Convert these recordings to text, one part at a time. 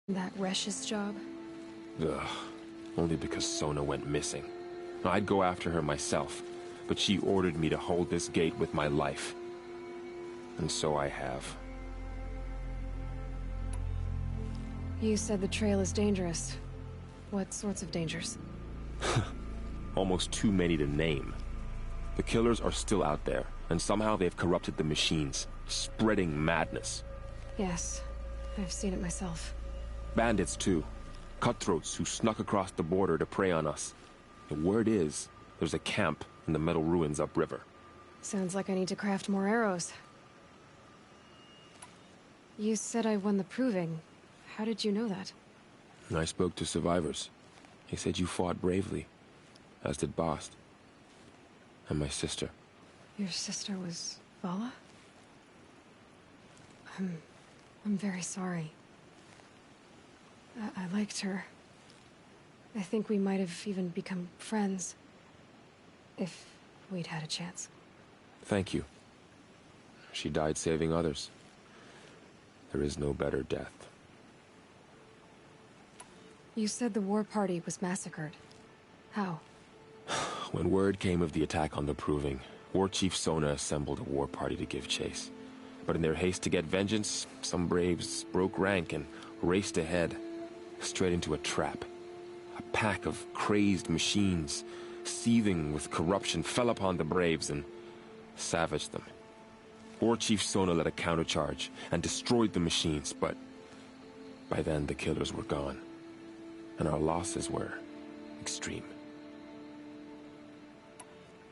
That Resh's job? Ugh. Only because Sona went missing. I'd go after her myself, but she ordered me to hold this gate with my life. And so I have. You said the trail is dangerous. What sorts of dangers? Almost too many to name. The killers are still out there, and somehow they've corrupted the machines, spreading madness. Yes, I've seen it myself. Bandits, too. Cutthroats who snuck across the border to prey on us. The word is, there's a camp in the metal ruins upriver. Sounds like I need to craft more arrows. You said I won the proving. How did you know that? I spoke to survivors. They said you fought bravely, as did Bast. And my sister. Your sister was Vala? I'm very sorry. I liked her. I think we might have even become friends. If we'd had a chance. Thank you. She died saving others. There is no better death. You said the war party was massacred. How? When word came of the attack on the Proving, War Chief Sona assembled a war party to give chase. But in their haste to get vengeance, some braves broke rank and raced ahead, straight into a trap. A pack of crazed machines, seething with corruption, fell upon the braves and savaged them. War Chief Sona led a countercharge and destroyed the machines, but by then the killers were gone, and our losses were extreme.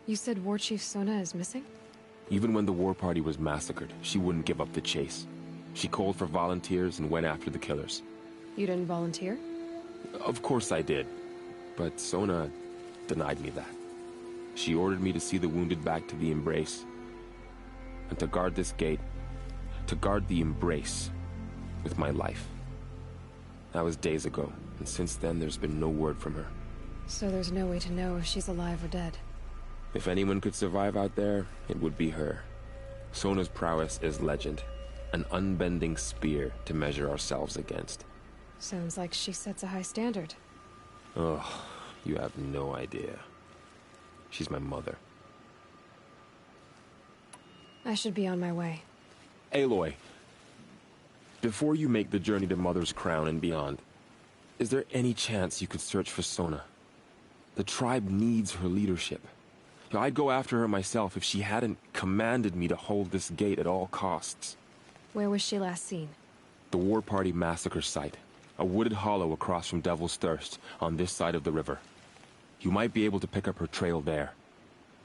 You said War Chief Sona is missing? Even when the war party was massacred, she wouldn't give up the chase. She called for volunteers and went after the killers. You didn't volunteer? Of course I did, but Sona denied me that. She ordered me to see the wounded back to the Embrace, and to guard this gate, to guard the Embrace with my life. That was days ago, and since then there's been no word from her. So there's no way to know if she's alive or dead. If anyone could survive out there, it would be her. Sona's prowess is legend, an unbending spear to measure ourselves against. Sounds like she sets a high standard. Ugh, you have no idea. She's my mother. I should be on my way. Aloy, before you make the journey to Mother's Crown and beyond, is there any chance you could search for Sona? The tribe needs her leadership. I'd go after her myself if she hadn't commanded me to hold this gate at all costs. Where was she last seen? The War Party massacre site. A wooded hollow across from Devil's Thirst, on this side of the river. You might be able to pick up her trail there.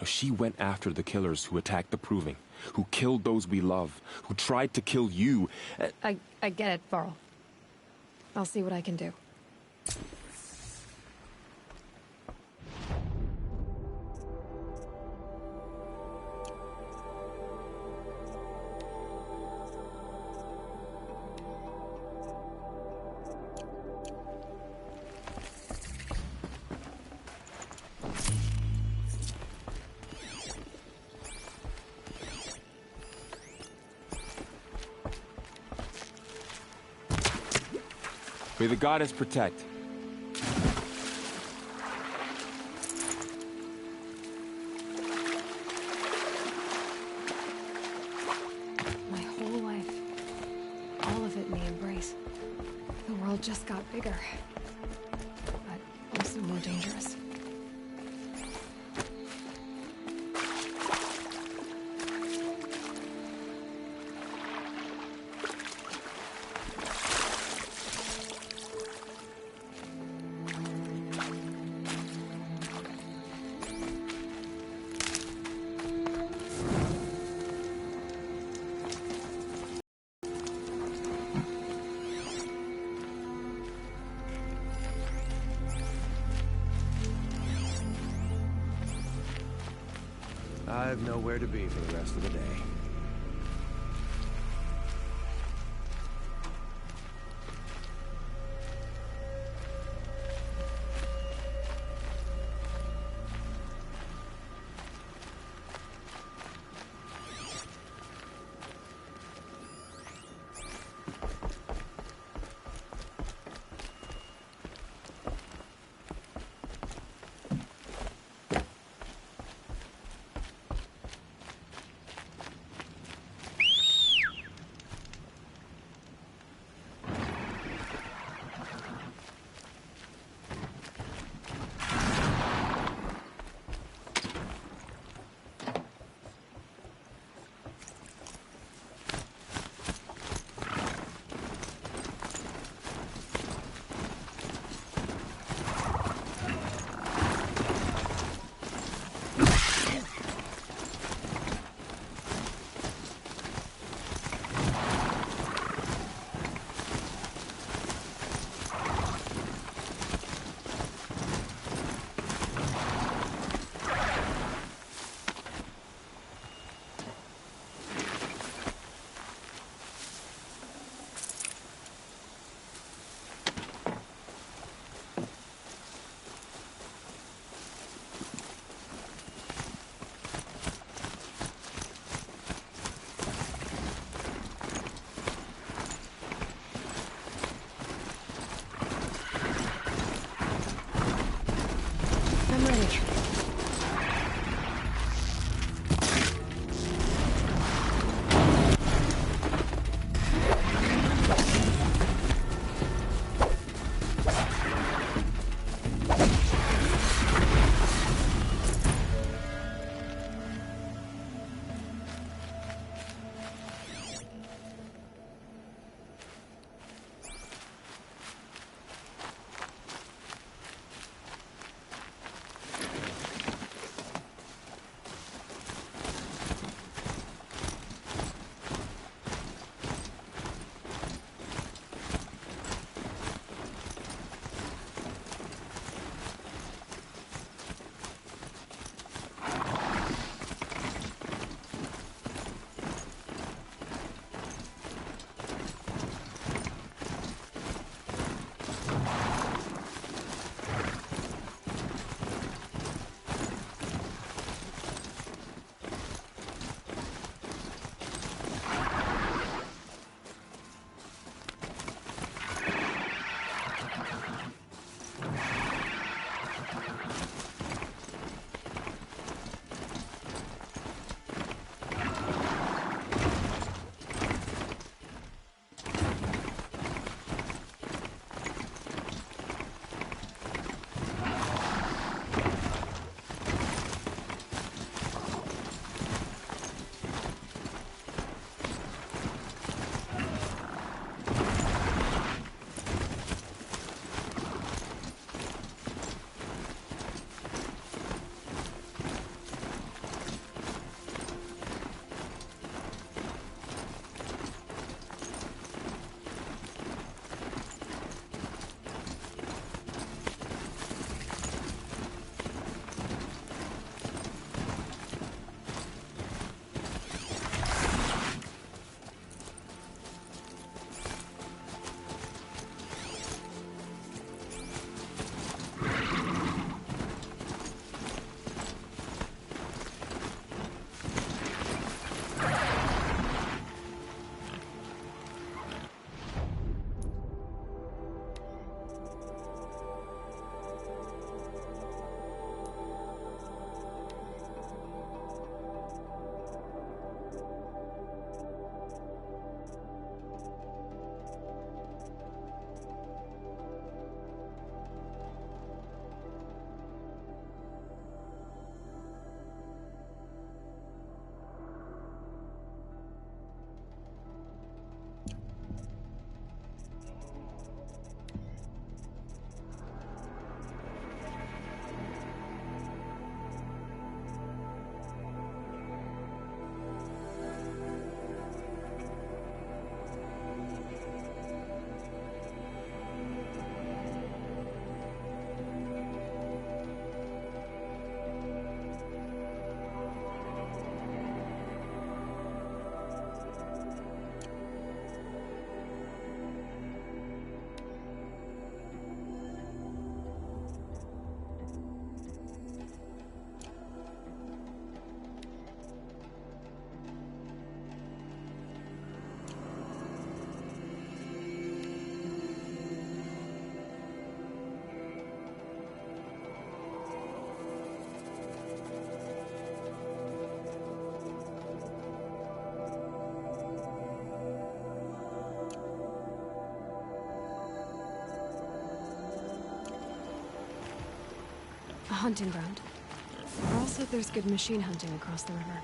Now, she went after the killers who attacked the Proving, who killed those we love, who tried to kill you. I get it, Varl. I'll see what I can do. May the goddess protect. My whole life. All of it in the Embrace. The world just got bigger. But also more dangerous. I've nowhere to be for the rest of the day. hunting ground. Also, there's good machine hunting across the river.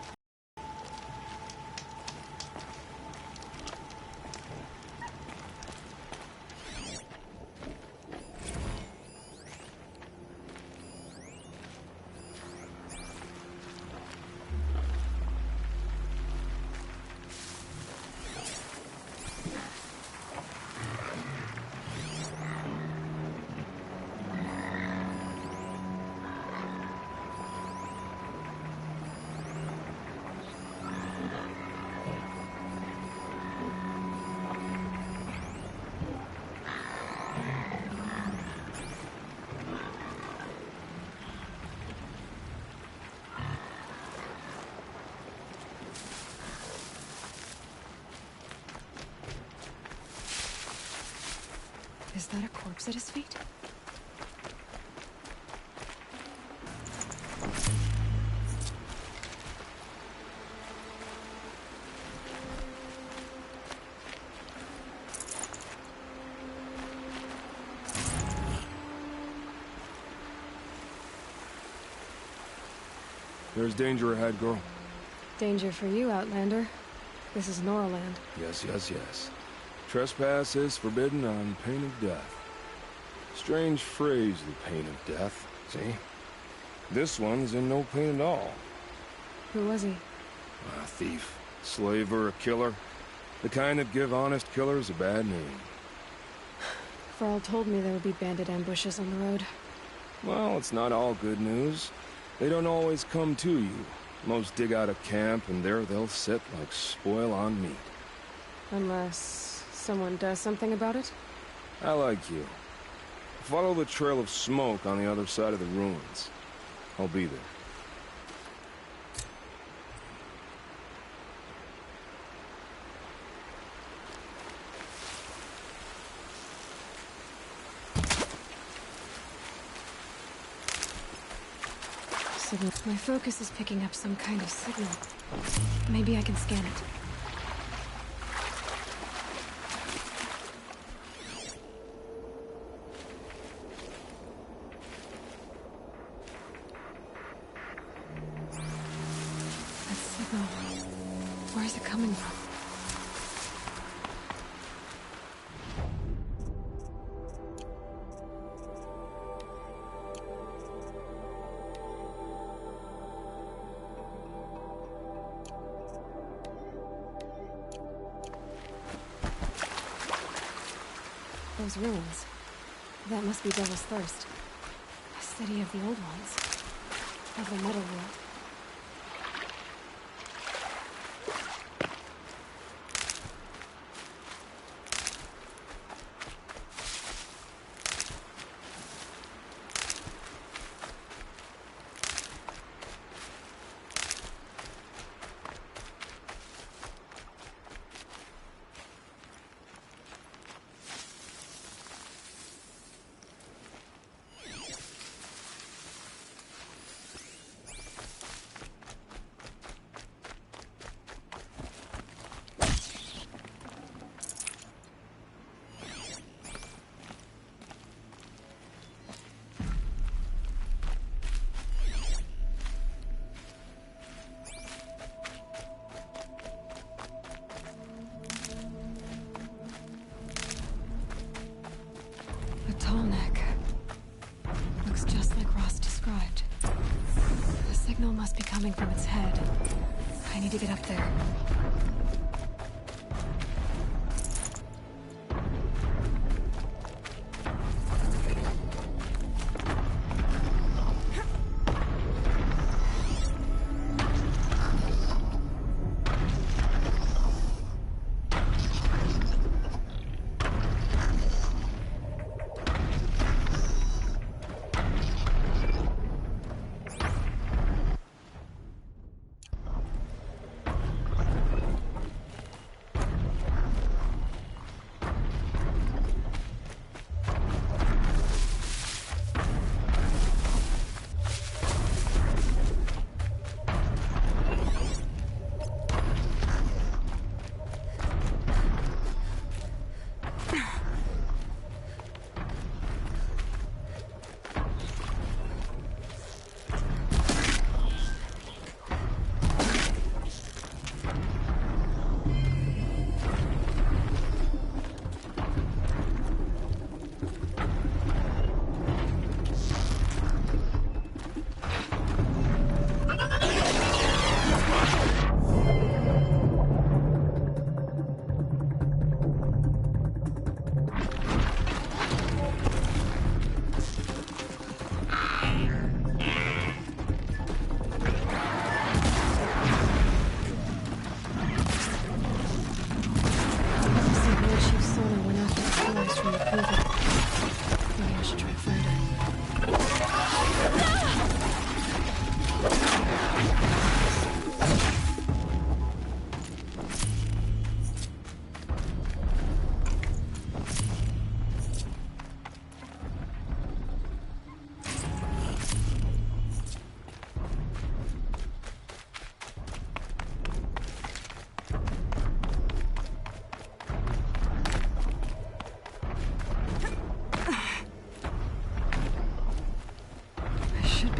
Is that a corpse at his feet? There's danger ahead, girl. Danger for you, Outlander. This is Noraland. Yes, yes, yes. Trespass is forbidden on pain of death. Strange phrase, the pain of death, see? This one's in no pain at all. Who was he? A thief, slaver, a killer. The kind that give honest killers a bad name. Varl told me there would be bandit ambushes on the road. Well, it's not all good news. They don't always come to you. Most dig out a camp, and there they'll sit like spoil on meat. Unless someone does something about it? I like you. Follow the trail of smoke on the other side of the ruins. I'll be there. Signal. My focus is picking up some kind of signal. Maybe I can scan it. That signal. Where is it coming from? Those ruins. That must be Devil's Thirst. A city of the old ones. Of the Metal World. Tall neck. Looks just like Ross described. The signal must be coming from its head. I need to get up there.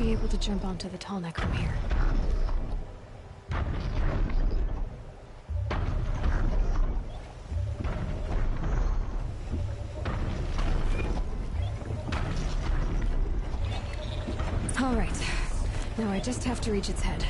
be able to jump onto the tall neck from here. All right. Now I just have to reach its head.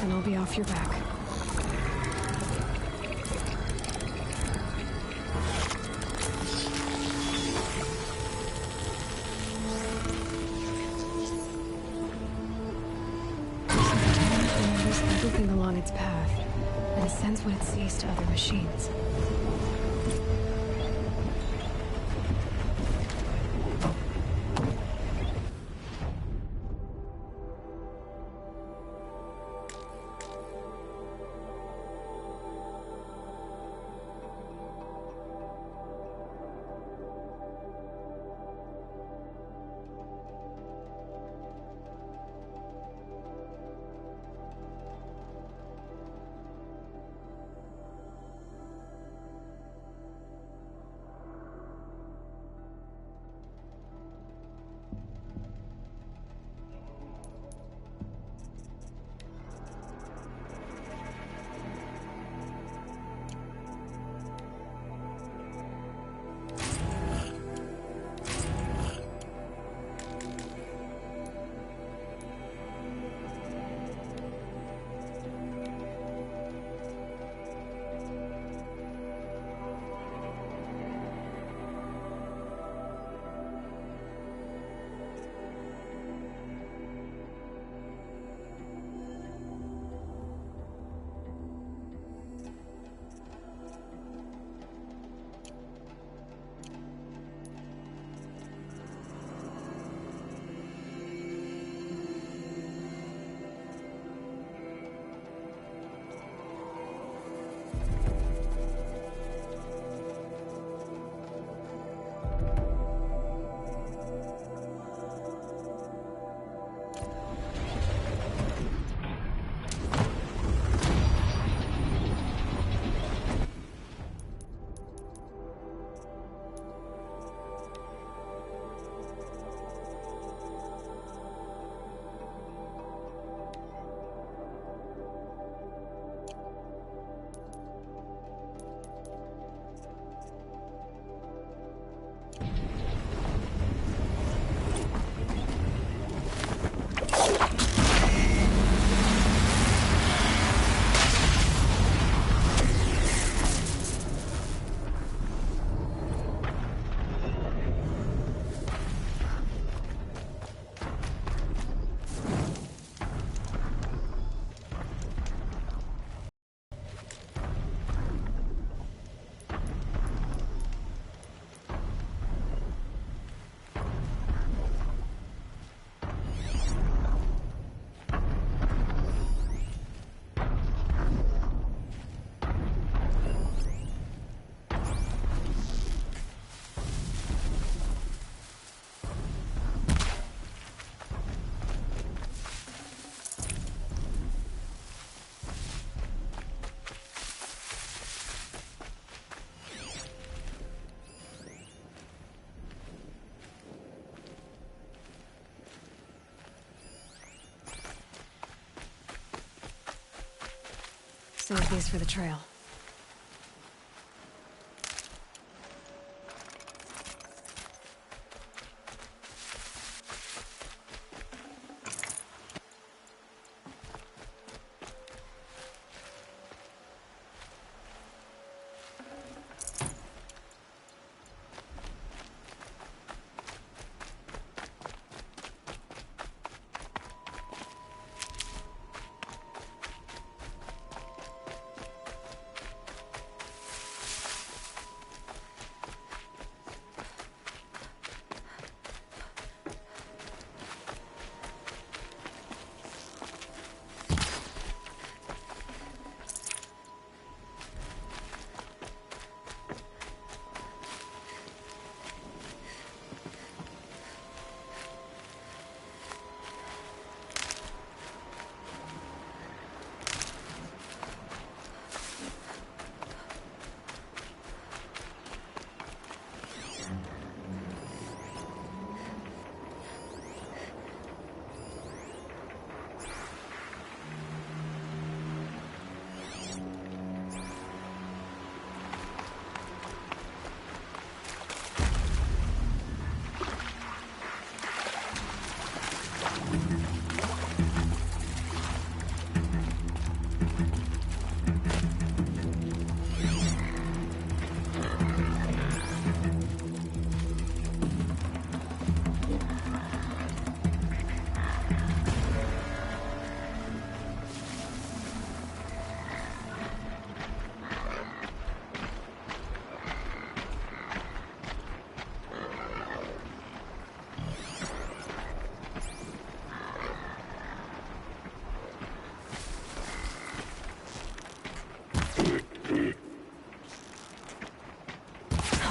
And I'll be off your back. It remembers everything along its path, and sends what it sees to other machines. Save these for the trail.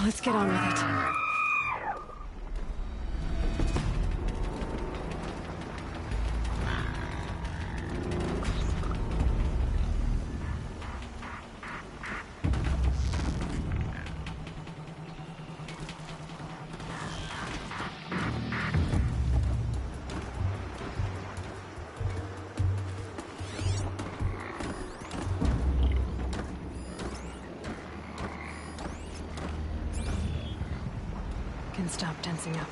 Let's get on with it. Can stop tensing up.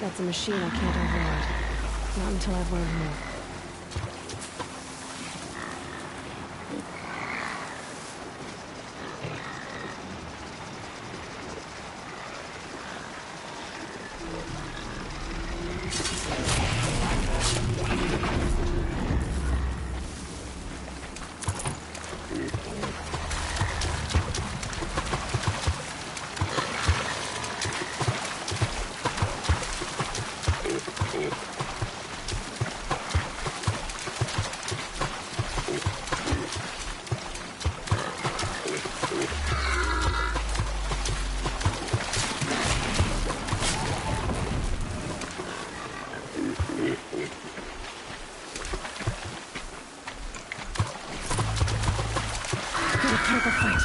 That's a machine I can't override. Not until I've learned more. Put up a fight.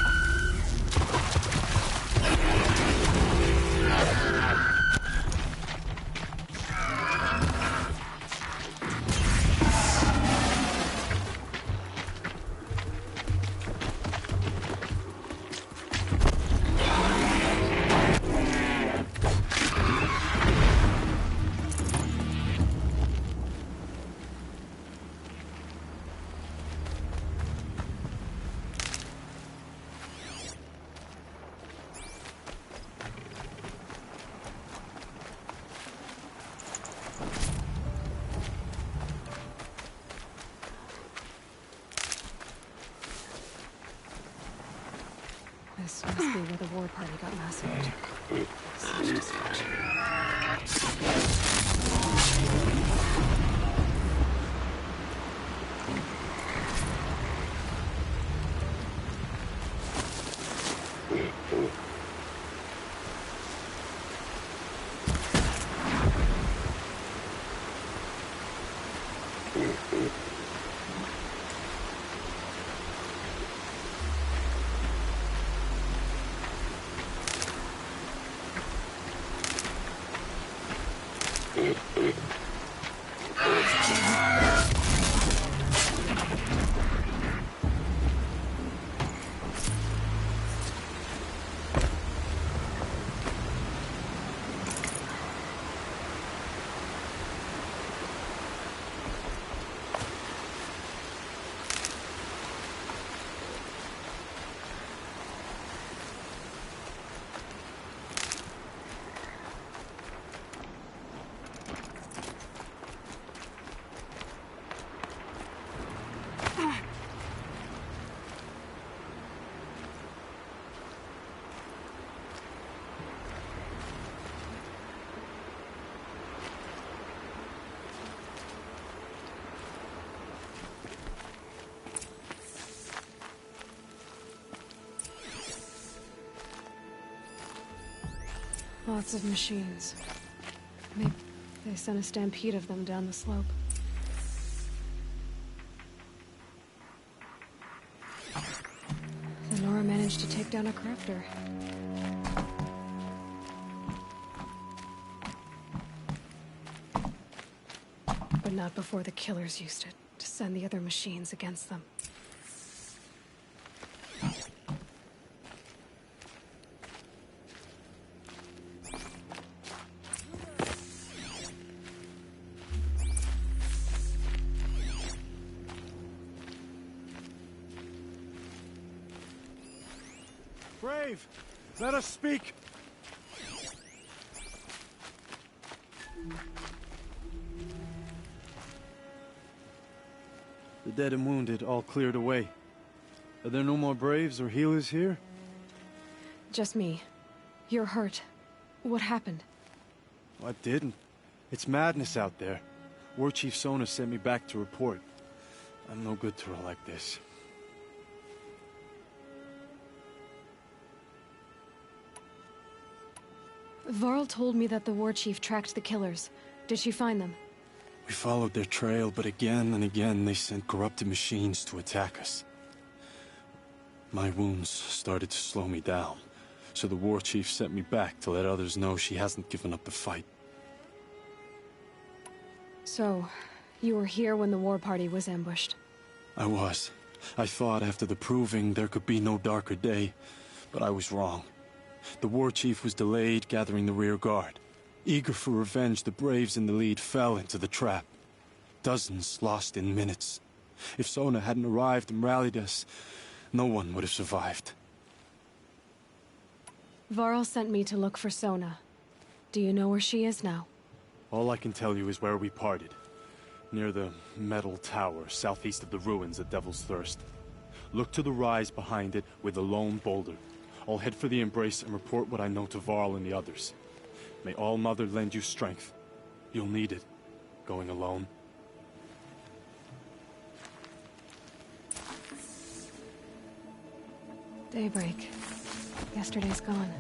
This must be where the war party got massacred. Such destruction. Lots of machines. Maybe they sent a stampede of them down the slope. Then Nora managed to take down a crafter. But not before the killers used it to send the other machines against them. Brave, let us speak. The dead and wounded all cleared away. Are there no more Braves or healers here? Just me. You're hurt. What happened? I didn't. It's madness out there. War Chief Sona sent me back to report. I'm no good to her like this. Varl told me that the War Chief tracked the killers. Did she find them? We followed their trail, but again and again they sent corrupted machines to attack us. My wounds started to slow me down, so the War Chief sent me back to let others know she hasn't given up the fight. So, you were here when the war party was ambushed? I was. I thought after the proving there could be no darker day, but I was wrong. The War Chief was delayed gathering the rear guard. Eager for revenge, the Braves in the lead fell into the trap. Dozens lost in minutes. If Sona hadn't arrived and rallied us, no one would have survived. Varl sent me to look for Sona. Do you know where she is now? All I can tell you is where we parted. Near the metal tower, southeast of the ruins at Devil's Thirst. Look to the rise behind it with a lone boulder. I'll head for the Embrace and report what I know to Varl and the others. May All Mother lend you strength. You'll need it, going alone. Daybreak. Yesterday's gone.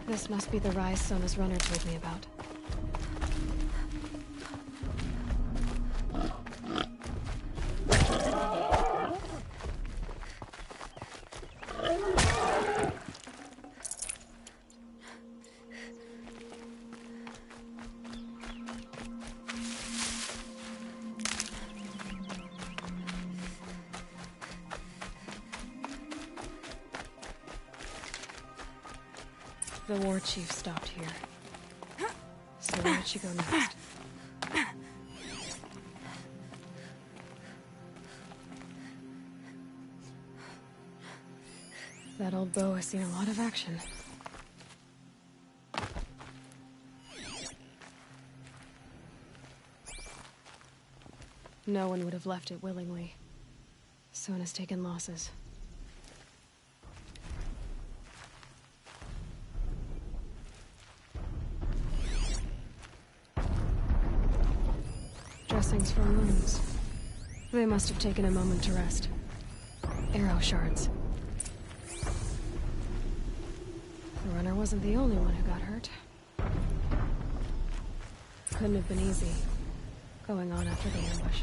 This must be the rise Sona's runner told me about. The War Chief stopped here. So where did she go next? That old bow has seen a lot of action. No one would have left it willingly. Sona's taken losses. Dressings for wounds. They must have taken a moment to rest. arrow shards. The runner wasn't the only one who got hurt. Couldn't have been easy, going on after the ambush.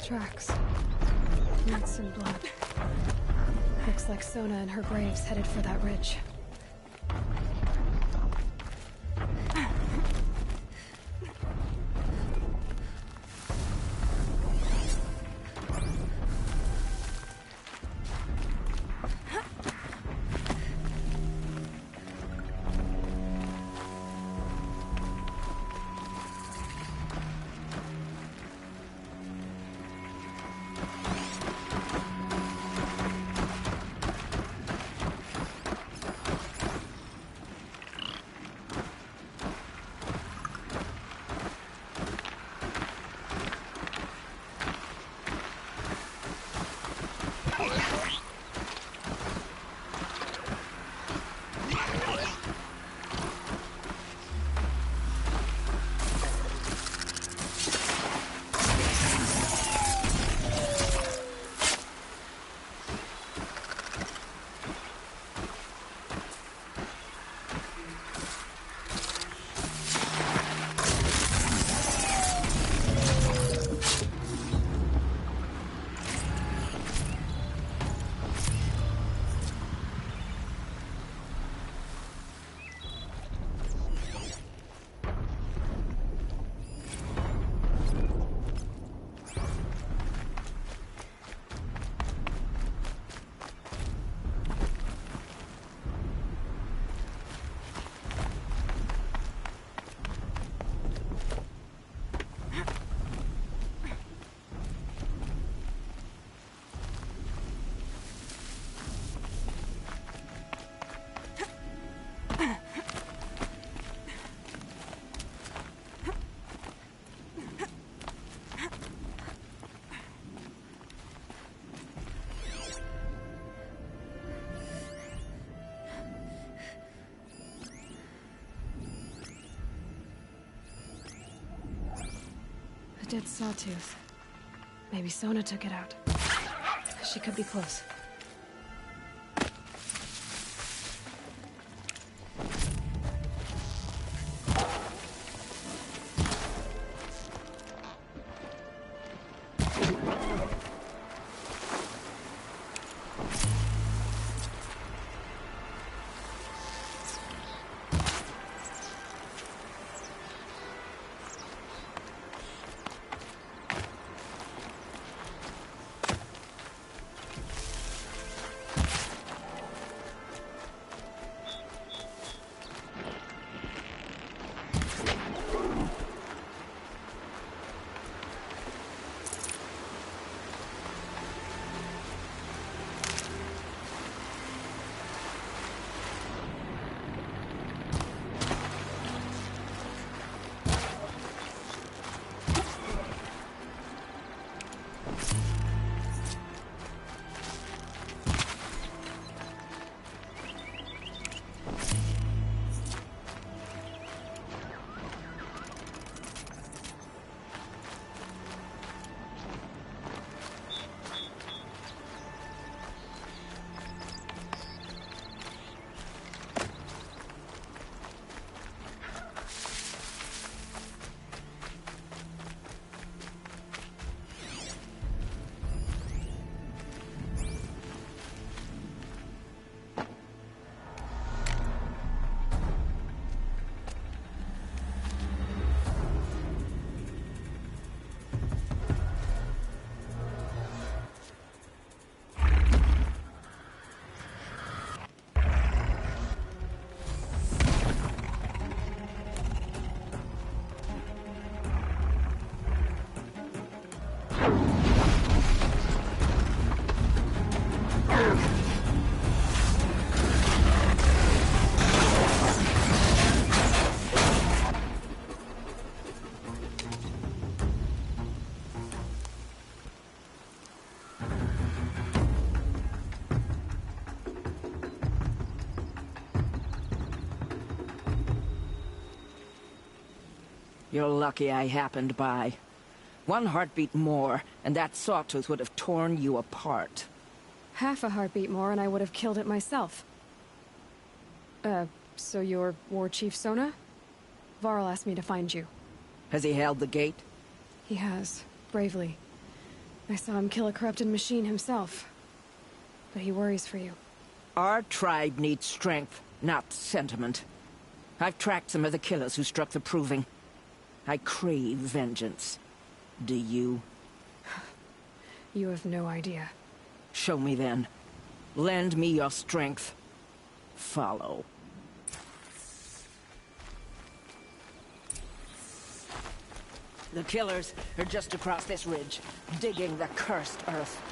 Tracks. Nuts and blood. Looks like Sona and her braves headed for that ridge. A dead sawtooth. Maybe Sona took it out. She could be close. You're lucky I happened by. One heartbeat more, and that sawtooth would have torn you apart. Half a heartbeat more and I would have killed it myself. So you're War Chief Sona? Varl asked me to find you. Has he held the gate? He has, bravely. I saw him kill a corrupted machine himself. But he worries for you. Our tribe needs strength, not sentiment. I've tracked some of the killers who struck the Proving. I crave vengeance. Do you? You have no idea. Show me then. Lend me your strength. Follow. The killers are just across this ridge, digging the cursed earth.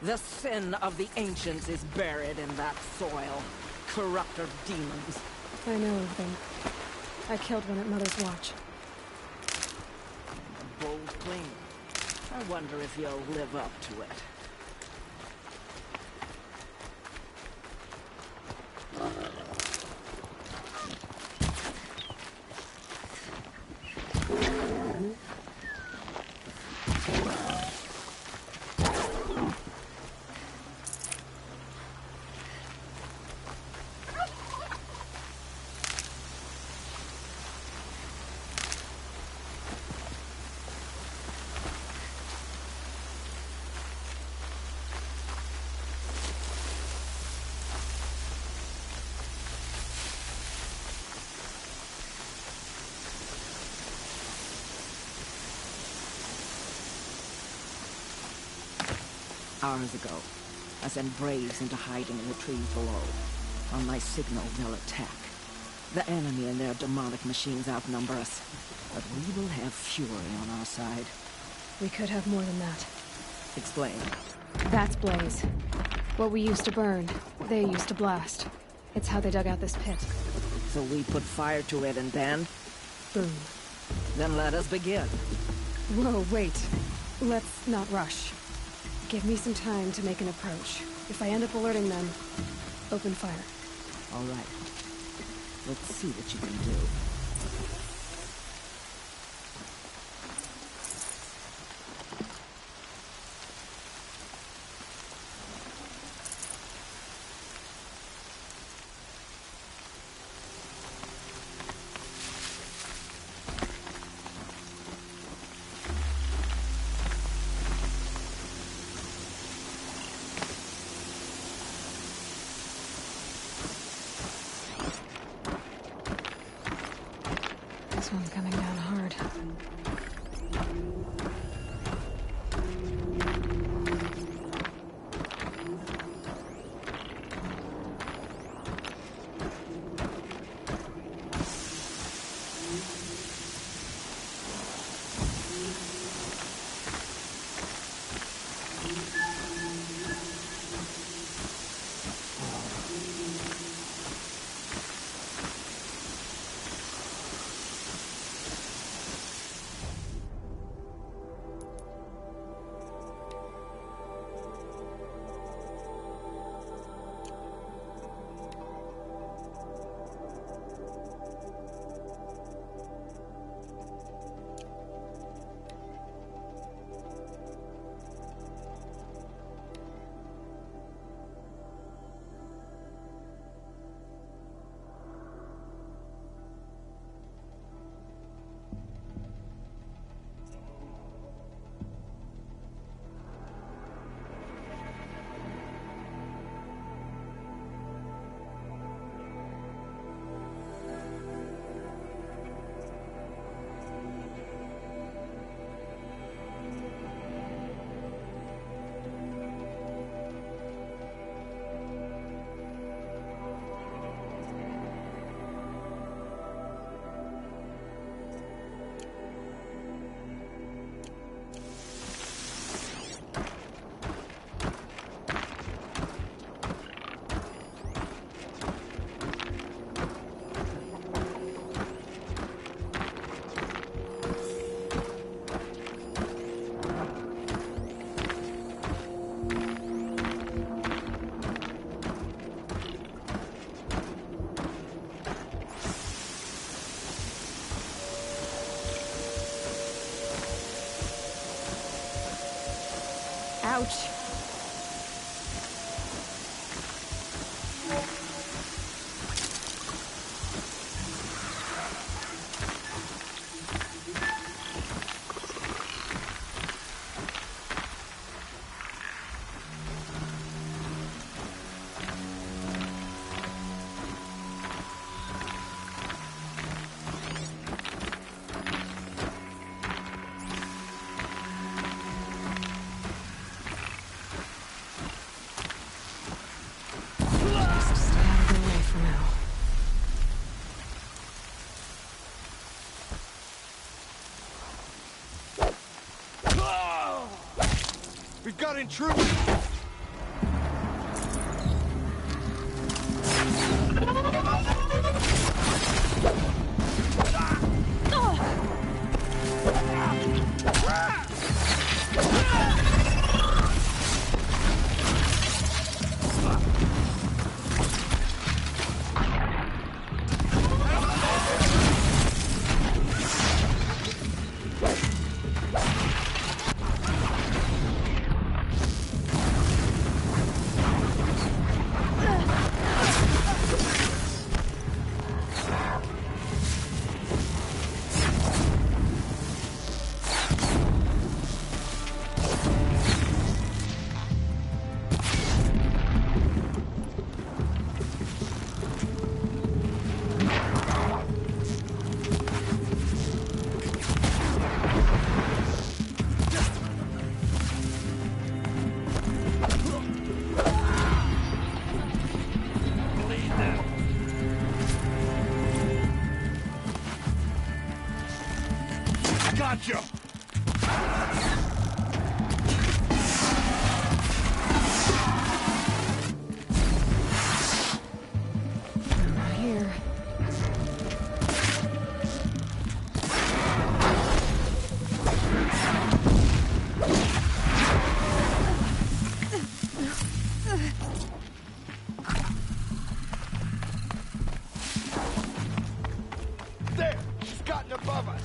The sin of the ancients is buried in that soil. Corrupter demons. I know of them. I killed one at Mother's Watch. A bold claim. I wonder if you'll live up to it. Hours ago, I sent Braves into hiding in the trees below. On my signal, they'll attack. The enemy and their demonic machines outnumber us, but we will have fury on our side. We could have more than that. Explain. That's Blaze. What we used to burn, they used to blast. It's how they dug out this pit. So we put fire to it and then? Boom. Then let us begin. Whoa, wait. Let's not rush. Give me some time to make an approach. If I end up alerting them, open fire. All right. Let's see what you can do. This one's coming down hard. Ouch. Just stay out of their way for now. We've got intruders! Gotcha! Here. There! She's gotten above us!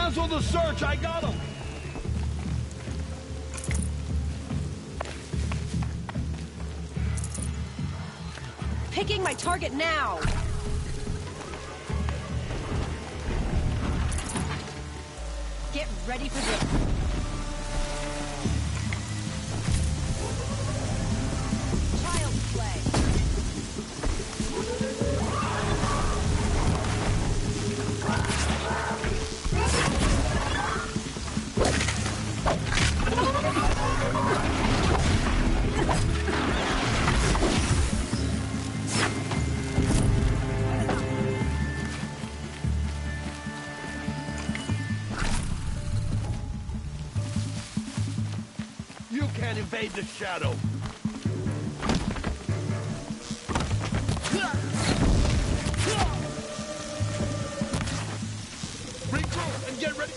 Cancel the search, I got him! Picking my target now! Get ready for this. Child's play. You can't evade the shadow! Regroup and get ready!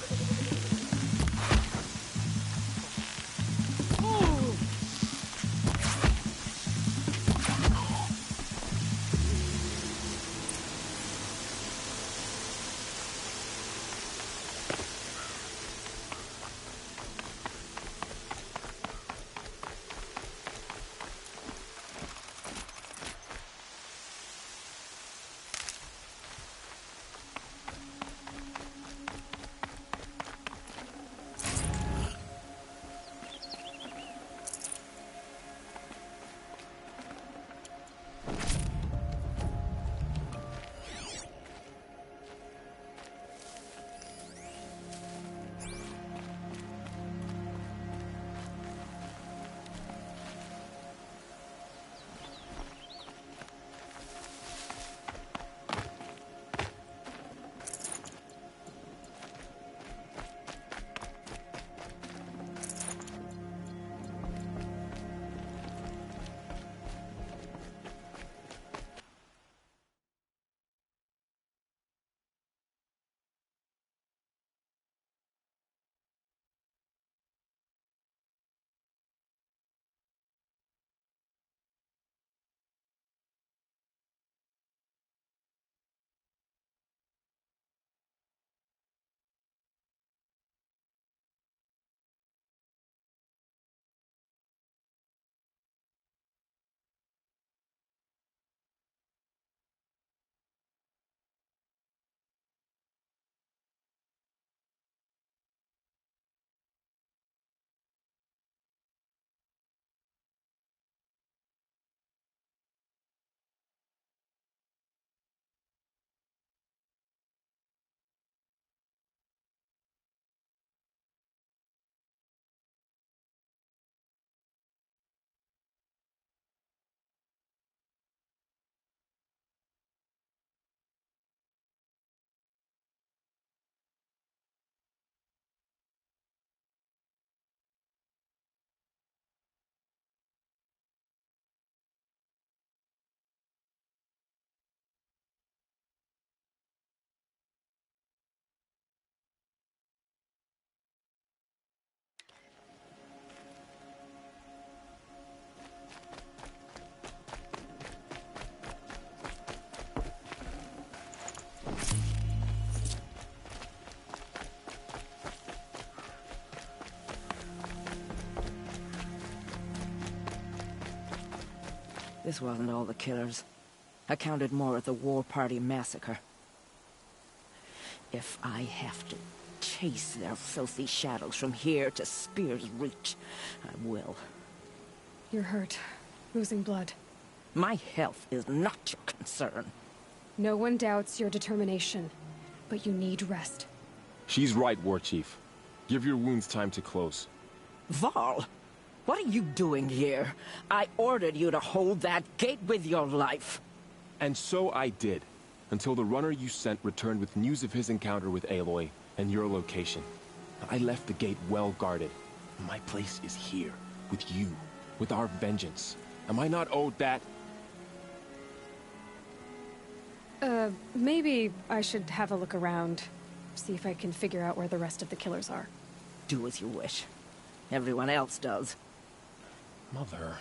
This wasn't all the killers. I counted more at the War Party massacre. If I have to chase their filthy shadows from here to Spear's Reach, I will. You're hurt. Losing blood. My health is not your concern. No one doubts your determination, but you need rest. She's right, War Chief. Give your wounds time to close. Varl, what are you doing here? I ordered you to hold that gate with your life. And so I did, until the runner you sent returned with news of his encounter with Aloy and your location. I left the gate well guarded. My place is here, with you, with our vengeance. Am I not owed that? Maybe I should have a look around. See if I can figure out where the rest of the killers are. Do as you wish. Everyone else does. Mother...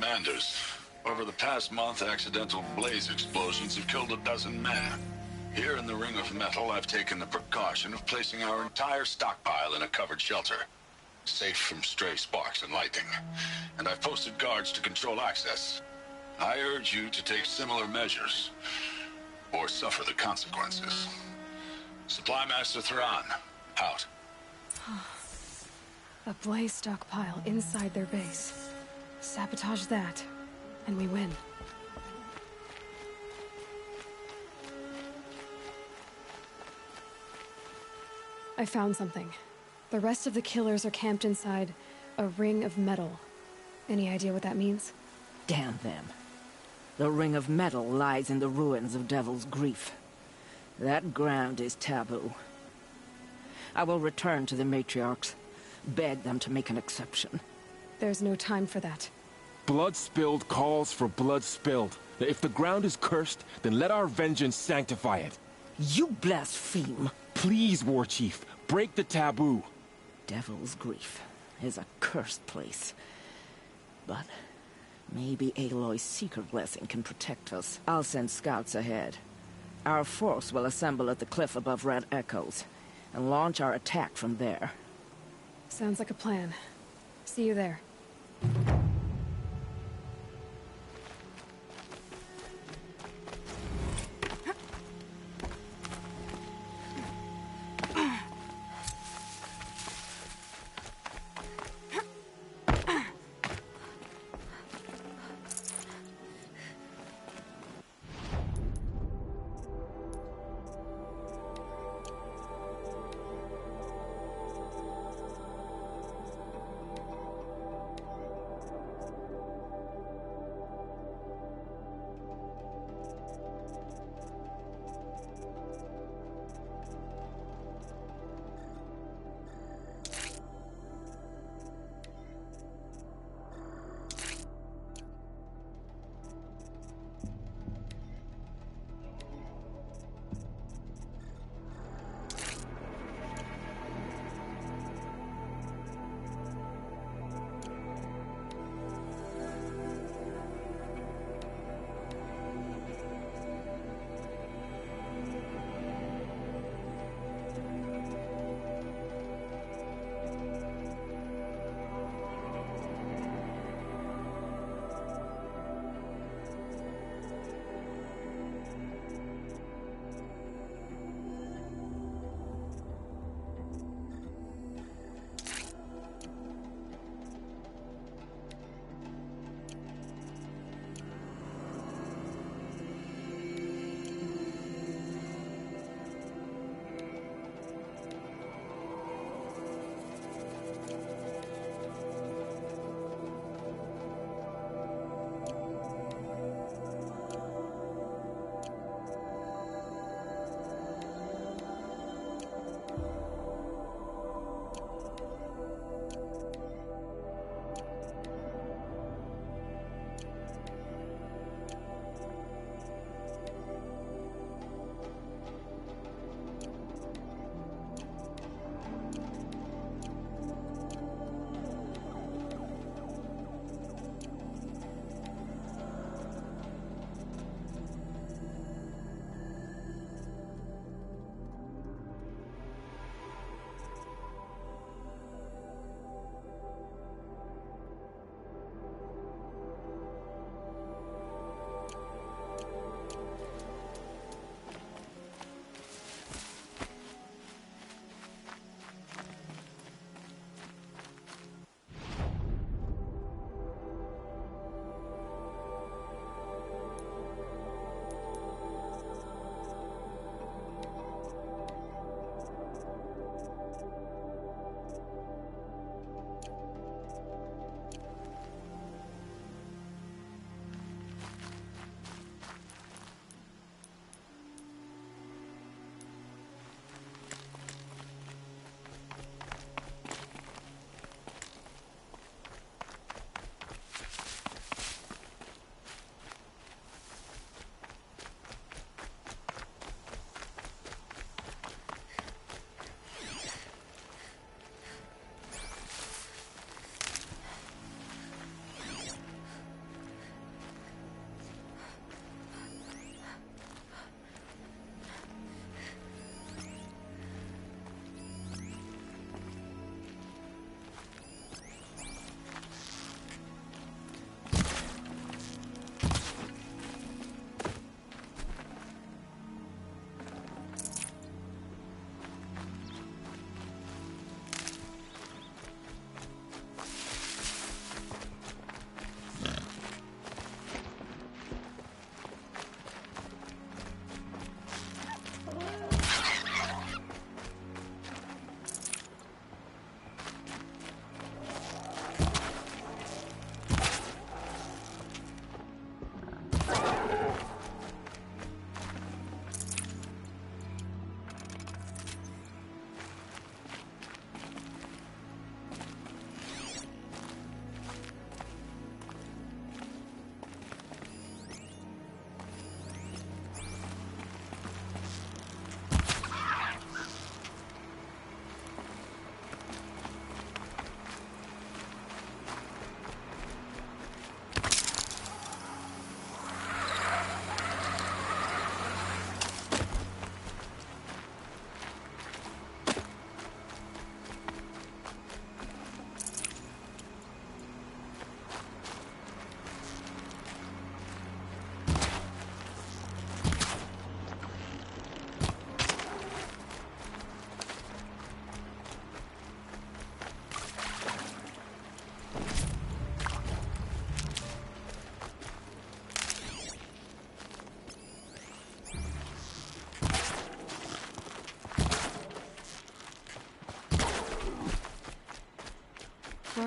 Commanders. Over the past month, accidental blaze explosions have killed 12 men. Here in the Ring of Metal, I've taken the precaution of placing our entire stockpile in a covered shelter, safe from stray sparks and lightning. And I've posted guards to control access. I urge you to take similar measures, or suffer the consequences. Supply Master Thrawn, out. A blaze stockpile inside their base. Sabotage that, and we win. I found something. The rest of the killers are camped inside a ring of metal. Any idea what that means? Damn them. The Ring of Metal lies in the ruins of Devil's Grief. That ground is taboo. I will return to the matriarchs, beg them to make an exception. There's no time for that. Blood spilled calls for blood spilled. If the ground is cursed, then let our vengeance sanctify it. You blaspheme! Please, War Chief, break the taboo. Devil's Grief is a cursed place. But maybe Aloy's secret blessing can protect us. I'll send scouts ahead. Our force will assemble at the cliff above Red Echoes, and launch our attack from there. Sounds like a plan. See you there.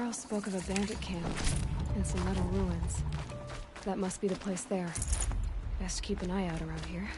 Carl spoke of a bandit camp and some metal ruins. That must be the place there. Best keep an eye out around here.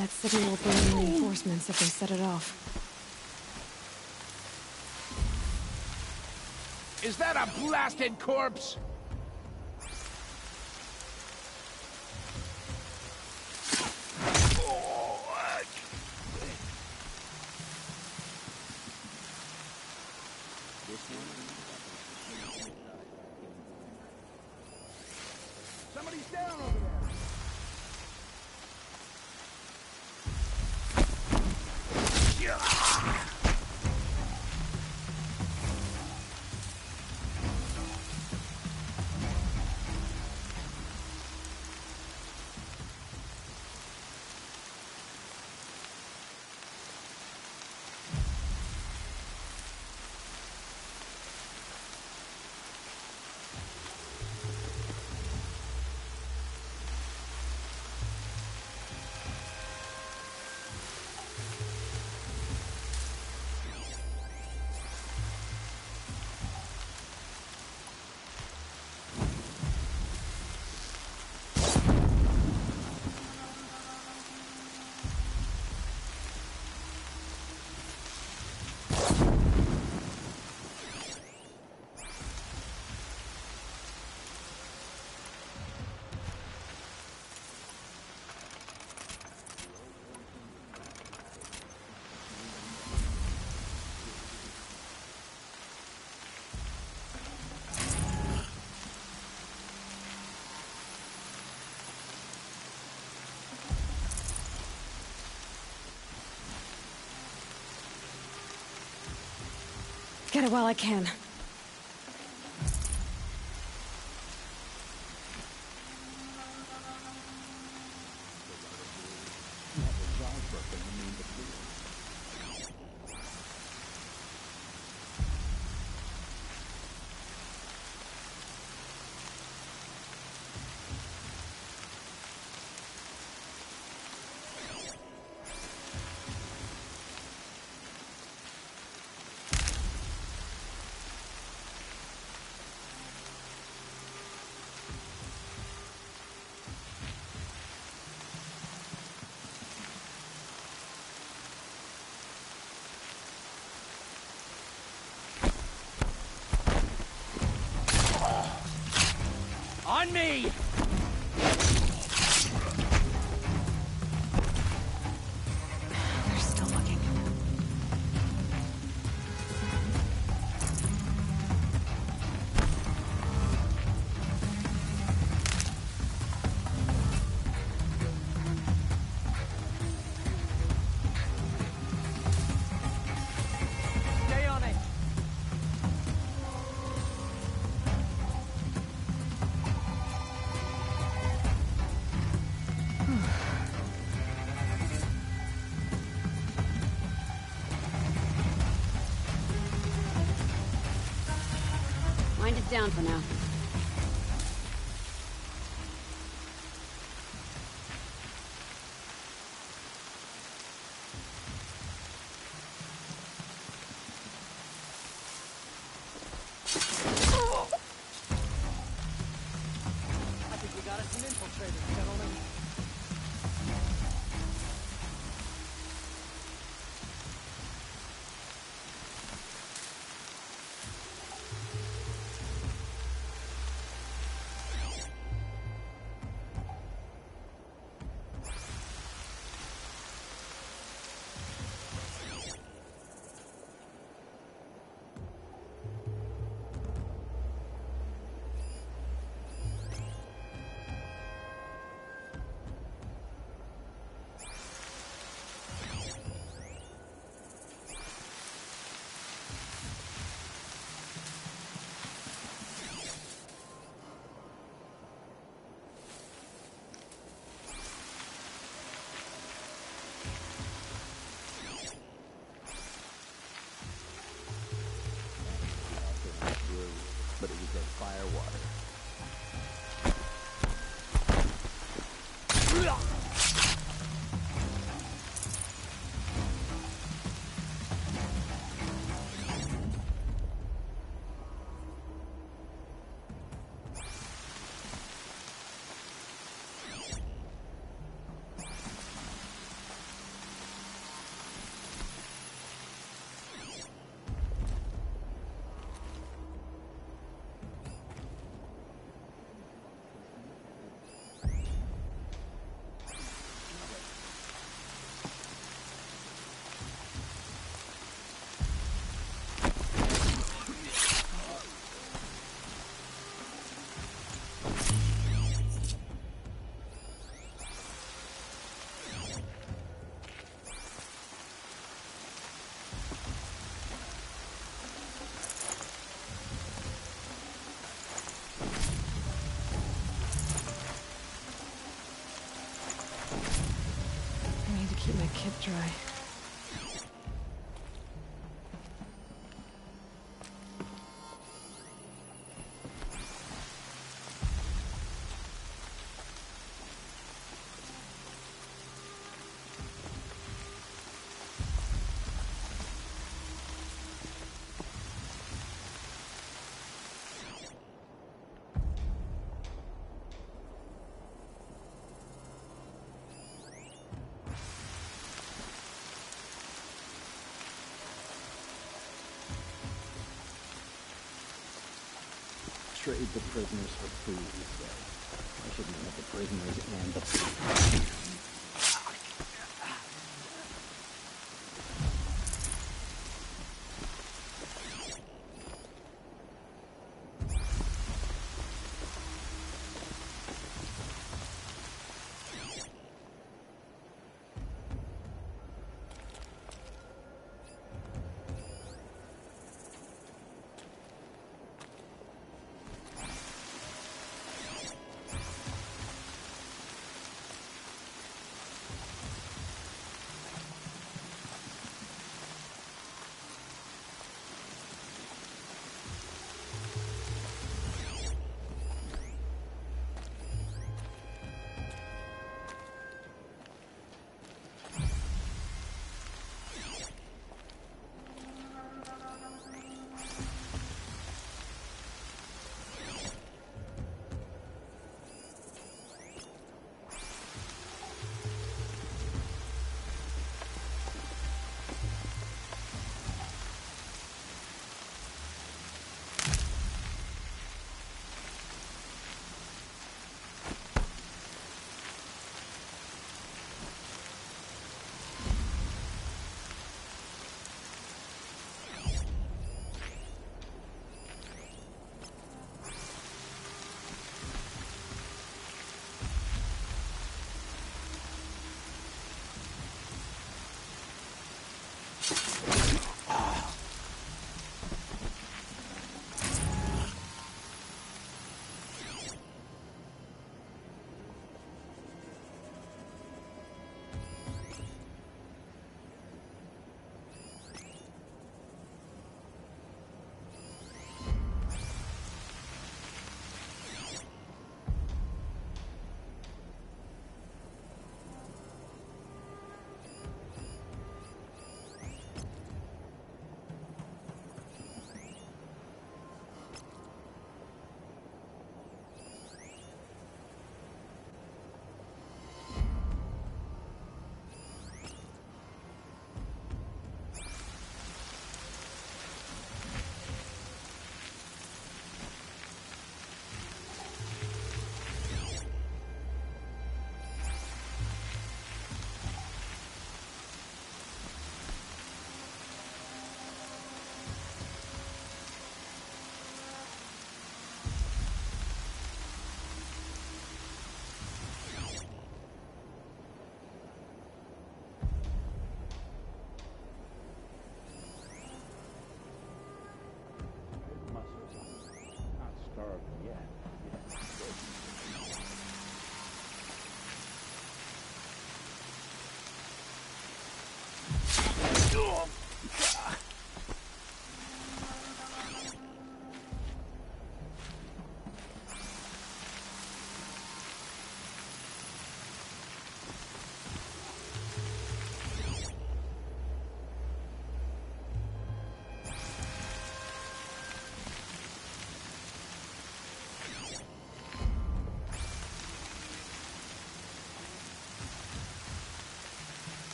That signal will bring in reinforcements if they set it off. Is that a blasted corpse? Somebody's down over there. get it while I can. On me! They're still looking. Stay on it! Wind it down for now. I think we got us some infiltrators, gentlemen. But it was that fire water. I need to keep my kit dry. Trade the prisoners for food, he said. I shouldn't have the prisoners and the food.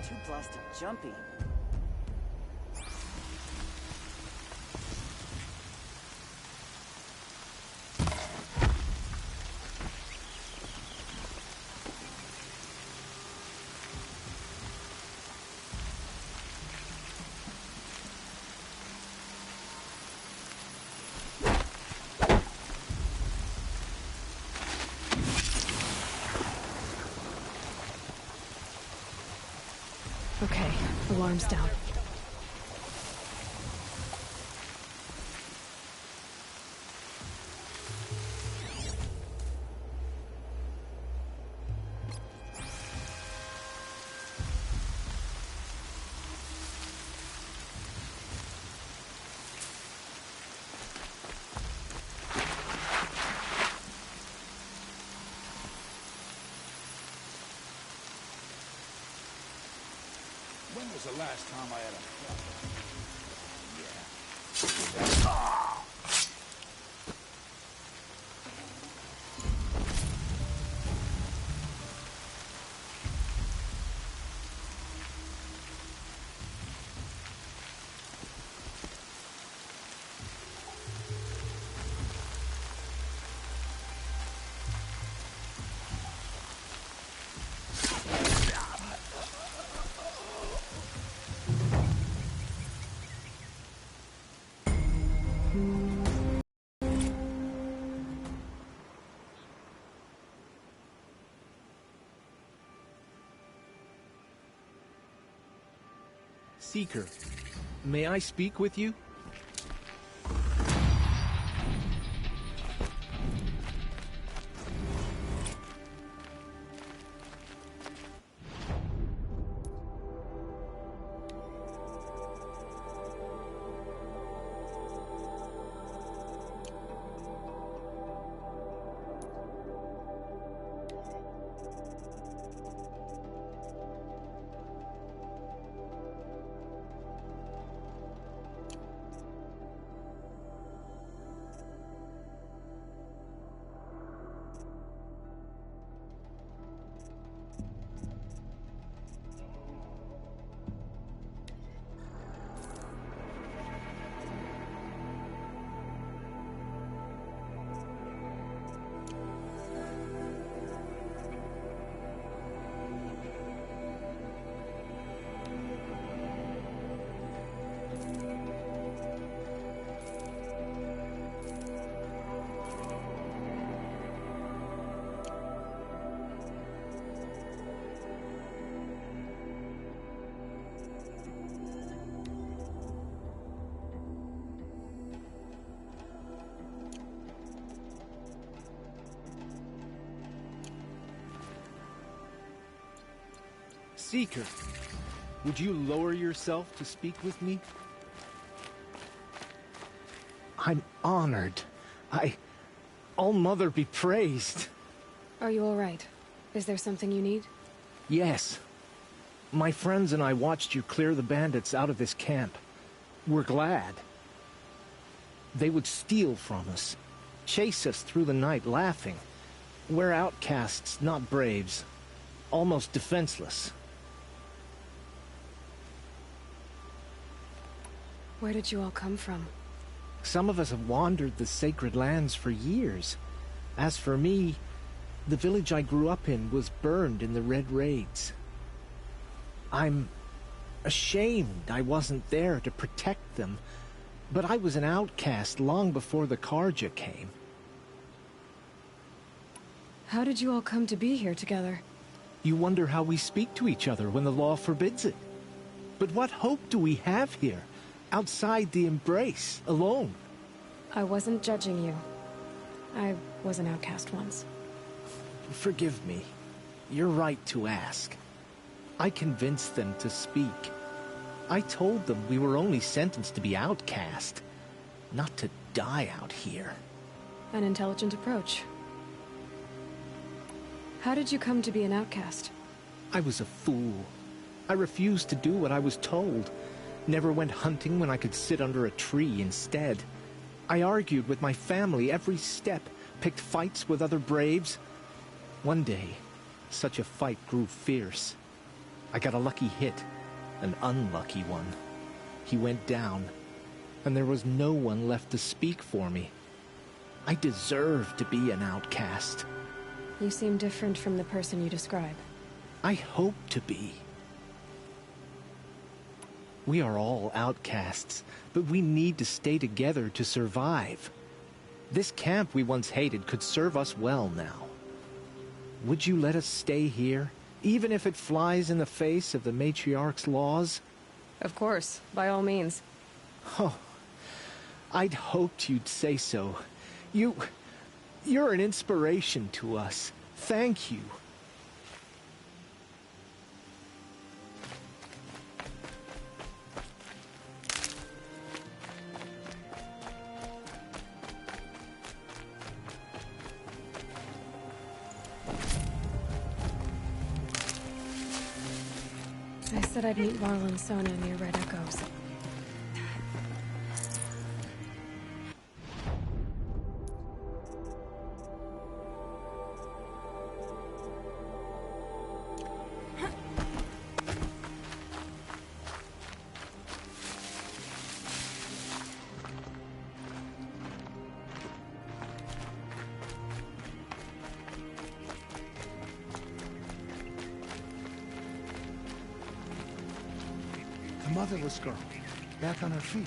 Too blasted jumpy. Okay, alarm's down. When was the last time I had a problem? Seeker, may I speak with you? Seeker, would you lower yourself to speak with me? I'm honored. All-Mother be praised. Are you all right? Is there something you need? Yes. My friends and I watched you clear the bandits out of this camp. We're glad. They would steal from us, chase us through the night laughing. We're outcasts, not braves. Almost defenseless. Where did you all come from? Some of us have wandered the sacred lands for years. As for me, the village I grew up in was burned in the Red Raids. I'm ashamed I wasn't there to protect them, but I was an outcast long before the Carja came. How did you all come to be here together? You wonder how we speak to each other when the law forbids it. But what hope do we have here, outside the Embrace, alone? I wasn't judging you. I was an outcast once. Forgive me. You're right to ask. I convinced them to speak. I told them we were only sentenced to be outcast, not to die out here. An intelligent approach. How did you come to be an outcast? I was a fool. I refused to do what I was told. Never went hunting when I could sit under a tree instead. I argued with my family every step, picked fights with other braves. One day, such a fight grew fierce. I got a lucky hit, an unlucky one. He went down, and there was no one left to speak for me. I deserved to be an outcast. You seem different from the person you describe. I hope to be. We are all outcasts, but we need to stay together to survive. This camp we once hated could serve us well now. Would you let us stay here, even if it flies in the face of the Matriarch's laws? Of course, by all means. Oh, I'd hoped you'd say so. You're an inspiration to us. Thank you. I said I'd meet Varl and Sona near Red Echoes. The motherless girl, back on her feet.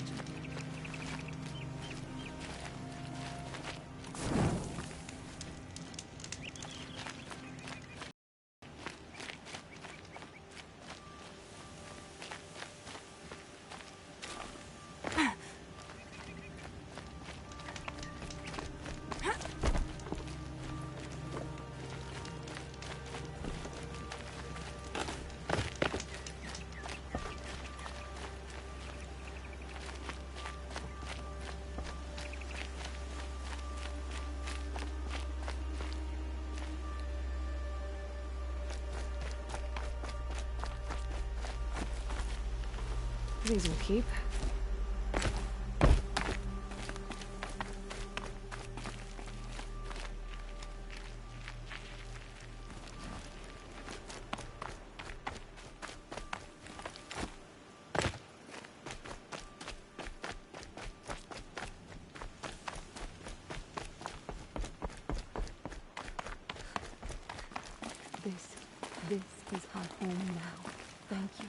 These will keep. This is our home now. Thank you.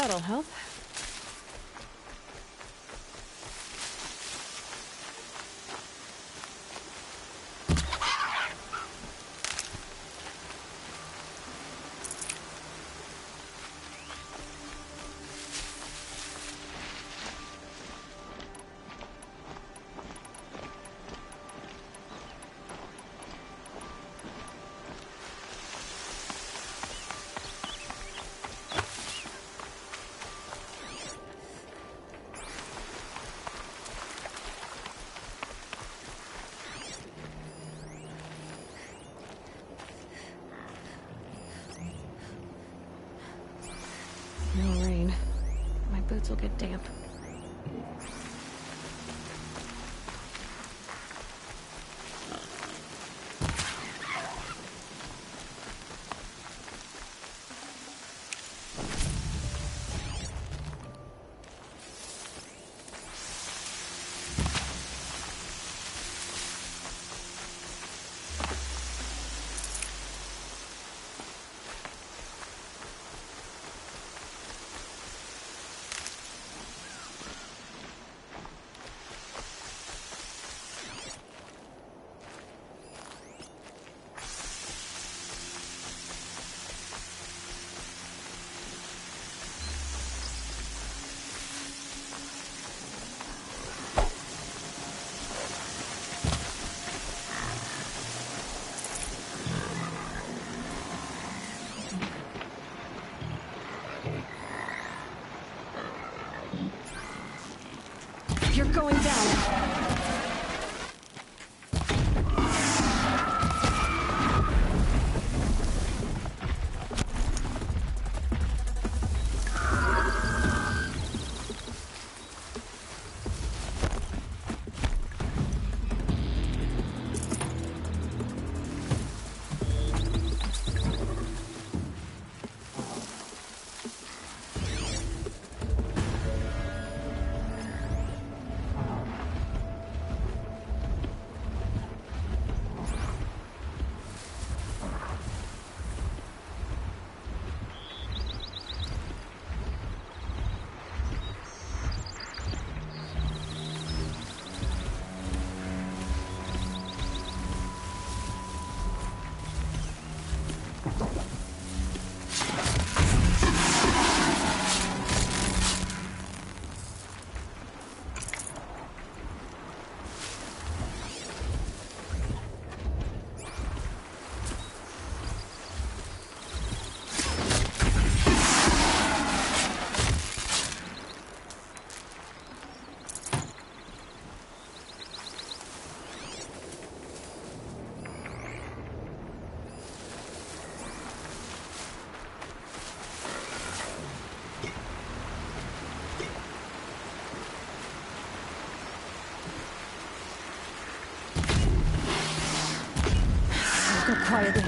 That'll help. No rain. My boots will get damp. You're going down. Go quietly.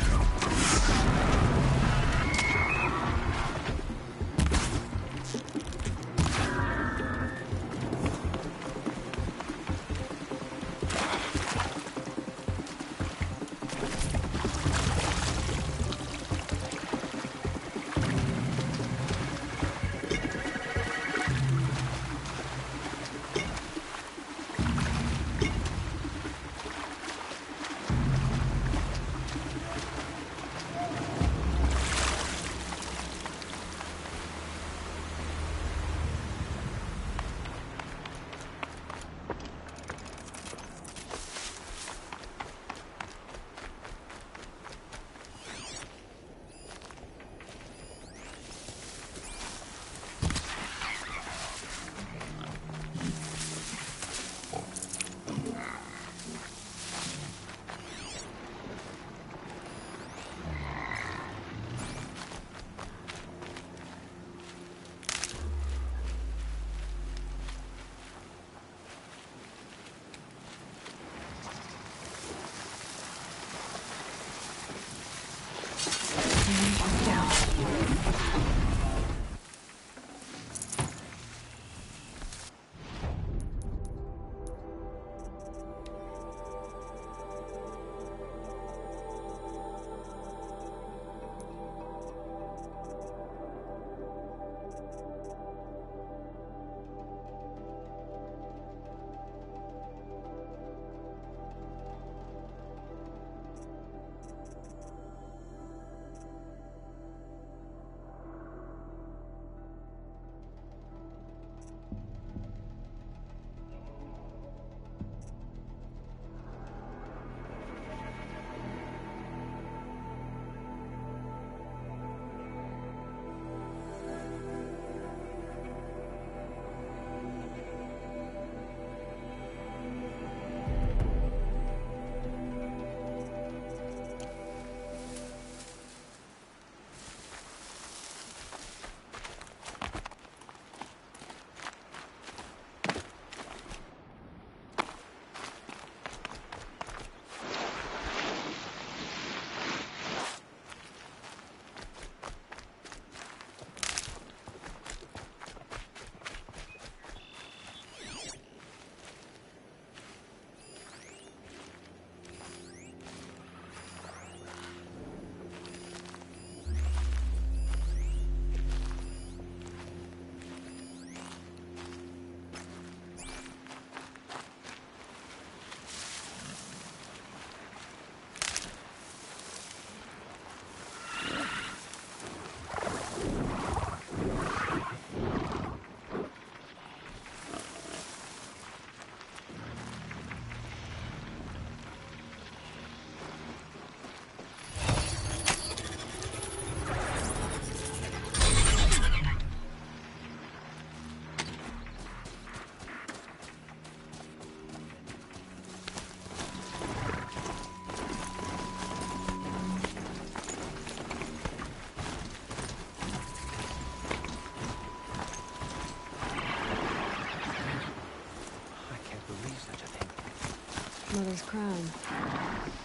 Mother's crown.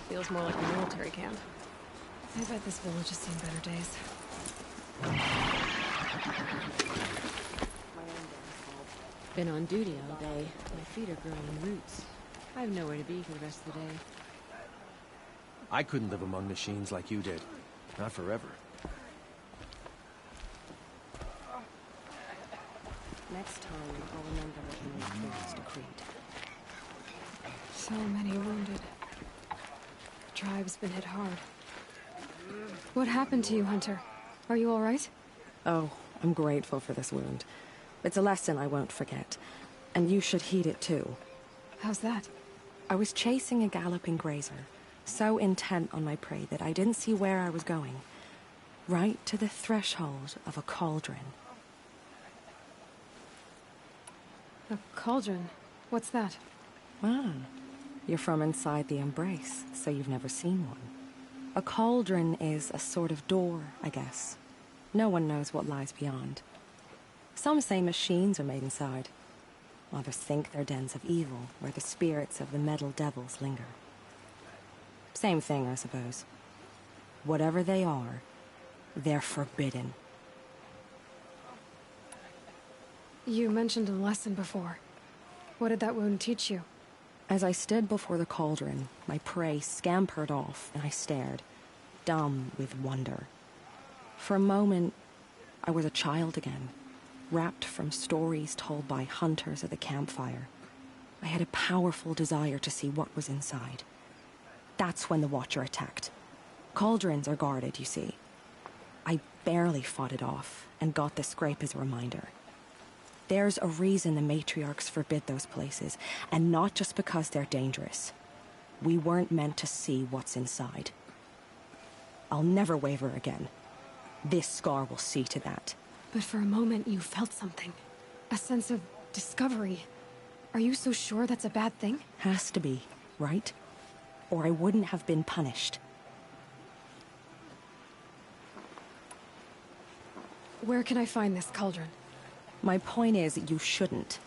Feels more like a military camp. I bet this village has seen better days. Been on duty all day. My feet are growing roots. I have nowhere to be for the rest of the day. I couldn't live among machines like you did. Not forever. Next time, I'll remember what the Matriarchs decreed. So many wounded. The tribe's been hit hard. What happened to you, Hunter? Are you all right? Oh, I'm grateful for this wound. It's a lesson I won't forget. And you should heed it too. How's that? I was chasing a galloping grazer, so intent on my prey that I didn't see where I was going. Right to the threshold of a cauldron. A cauldron? What's that? Ah, you're from inside the Embrace, so you've never seen one. A cauldron is a sort of door, I guess. No one knows what lies beyond. Some say machines are made inside. Others think they're dens of evil, where the spirits of the metal devils linger. Same thing, I suppose. Whatever they are, they're forbidden. You mentioned a lesson before. What did that wound teach you? As I stood before the cauldron, my prey scampered off, and I stared, dumb with wonder. For a moment, I was a child again, wrapped from stories told by hunters at the campfire. I had a powerful desire to see what was inside. That's when the Watcher attacked. Cauldrons are guarded, you see. I barely fought it off, and got the scrape as a reminder. There's a reason the Matriarchs forbid those places, and not just because they're dangerous. We weren't meant to see what's inside. I'll never waver again. This scar will see to that. But for a moment you felt something. A sense of discovery. Are you so sure that's a bad thing? Has to be, right? Or I wouldn't have been punished. Where can I find this cauldron? My point is, you shouldn't.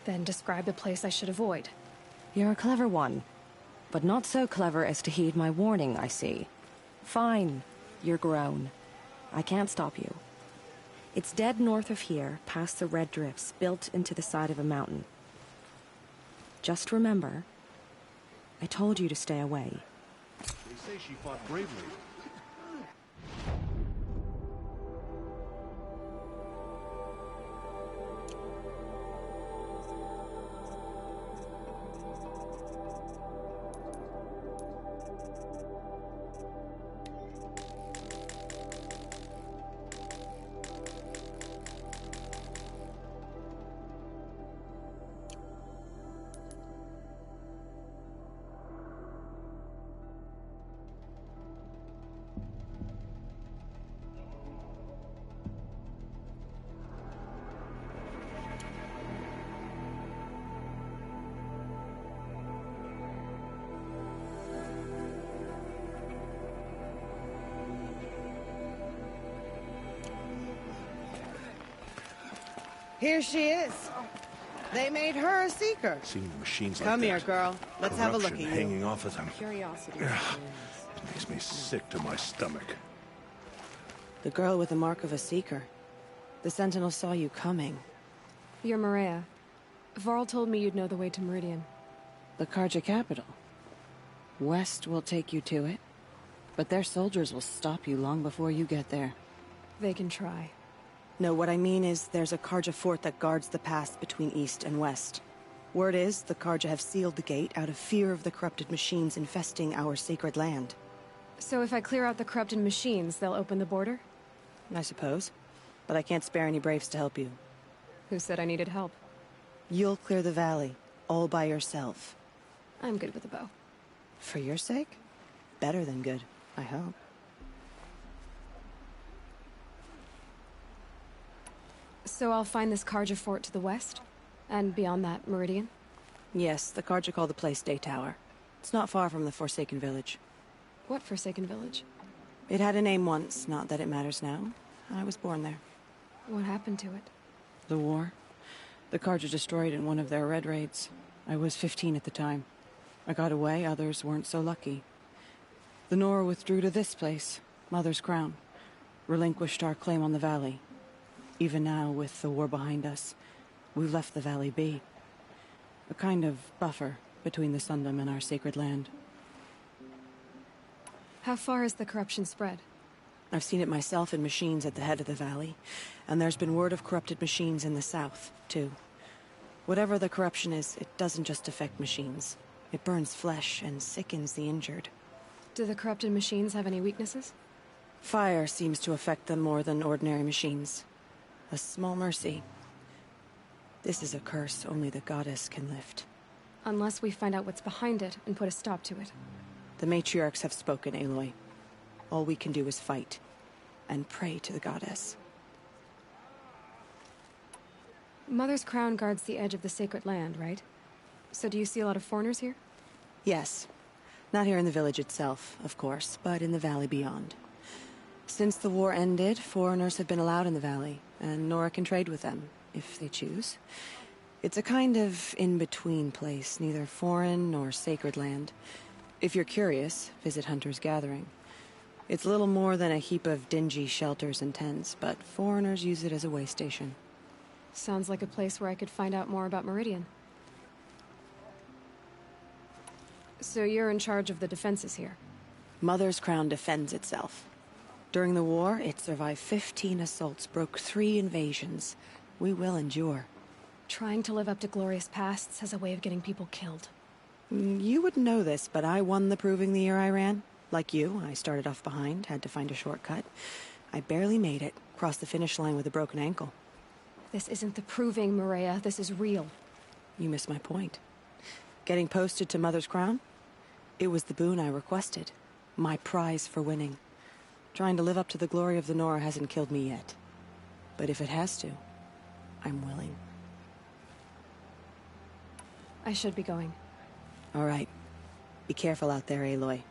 Then describe the place I should avoid. You're a clever one. But not so clever as to heed my warning, I see. Fine. You're grown. I can't stop you. It's dead north of here, past the red drifts, built into the side of a mountain. Just remember, I told you to stay away. They say she fought bravely. Here she is. They made her a seeker. Seeing the machines like Come that. here, girl. Let's have a look at you. Hanging off of them. Curiosity. It makes me sick to my stomach. The girl with the mark of a seeker. The Sentinel saw you coming. You're Maria. Varl told me you'd know the way to Meridian. The Carja capital. West will take you to it, but their soldiers will stop you long before you get there. They can try. No, what I mean is there's a Carja fort that guards the pass between east and west. Word is the Carja have sealed the gate out of fear of the corrupted machines infesting our sacred land. So if I clear out the corrupted machines, they'll open the border? I suppose. But I can't spare any braves to help you. Who said I needed help? You'll clear the valley, all by yourself. I'm good with a bow. For your sake? Better than good, I hope. So I'll find this Carja fort to the west? And beyond that, Meridian? Yes, the Carja call the place Day Tower. It's not far from the Forsaken Village. What Forsaken Village? It had a name once, not that it matters now. I was born there. What happened to it? The war. The Carja destroyed in one of their red raids. I was 15 at the time. I got away, others weren't so lucky. The Nora withdrew to this place, Mother's Crown, relinquished our claim on the valley. Even now, with the war behind us, we've left the valley be. A kind of buffer between the Sundom and our sacred land. How far has the corruption spread? I've seen it myself in machines at the head of the valley, and there's been word of corrupted machines in the south, too. Whatever the corruption is, it doesn't just affect machines. It burns flesh and sickens the injured. Do the corrupted machines have any weaknesses? Fire seems to affect them more than ordinary machines. A small mercy. This is a curse only the goddess can lift. Unless we find out what's behind it and put a stop to it. The matriarchs have spoken, Aloy. All we can do is fight, and pray to the goddess. Mother's Crown guards the edge of the sacred land, right? So do you see a lot of foreigners here? Yes. Not here in the village itself, of course, but in the valley beyond. Since the war ended, foreigners have been allowed in the valley, and Nora can trade with them, if they choose. It's a kind of in-between place, neither foreign nor sacred land. If you're curious, visit Hunter's Gathering. It's little more than a heap of dingy shelters and tents, but foreigners use it as a way station. Sounds like a place where I could find out more about Meridian. So you're in charge of the defenses here? Mother's Crown defends itself. During the war, it survived 15 assaults, broke 3 invasions. We will endure. Trying to live up to glorious pasts has a way of getting people killed. You wouldn't know this, but I won the Proving the year I ran. Like you, I started off behind, had to find a shortcut. I barely made it, crossed the finish line with a broken ankle. This isn't the Proving, Maria. This is real. You missed my point. Getting posted to Mother's Crown? It was the boon I requested. My prize for winning. Trying to live up to the glory of the Nora hasn't killed me yet. But if it has to, I'm willing. I should be going. All right. Be careful out there, Aloy.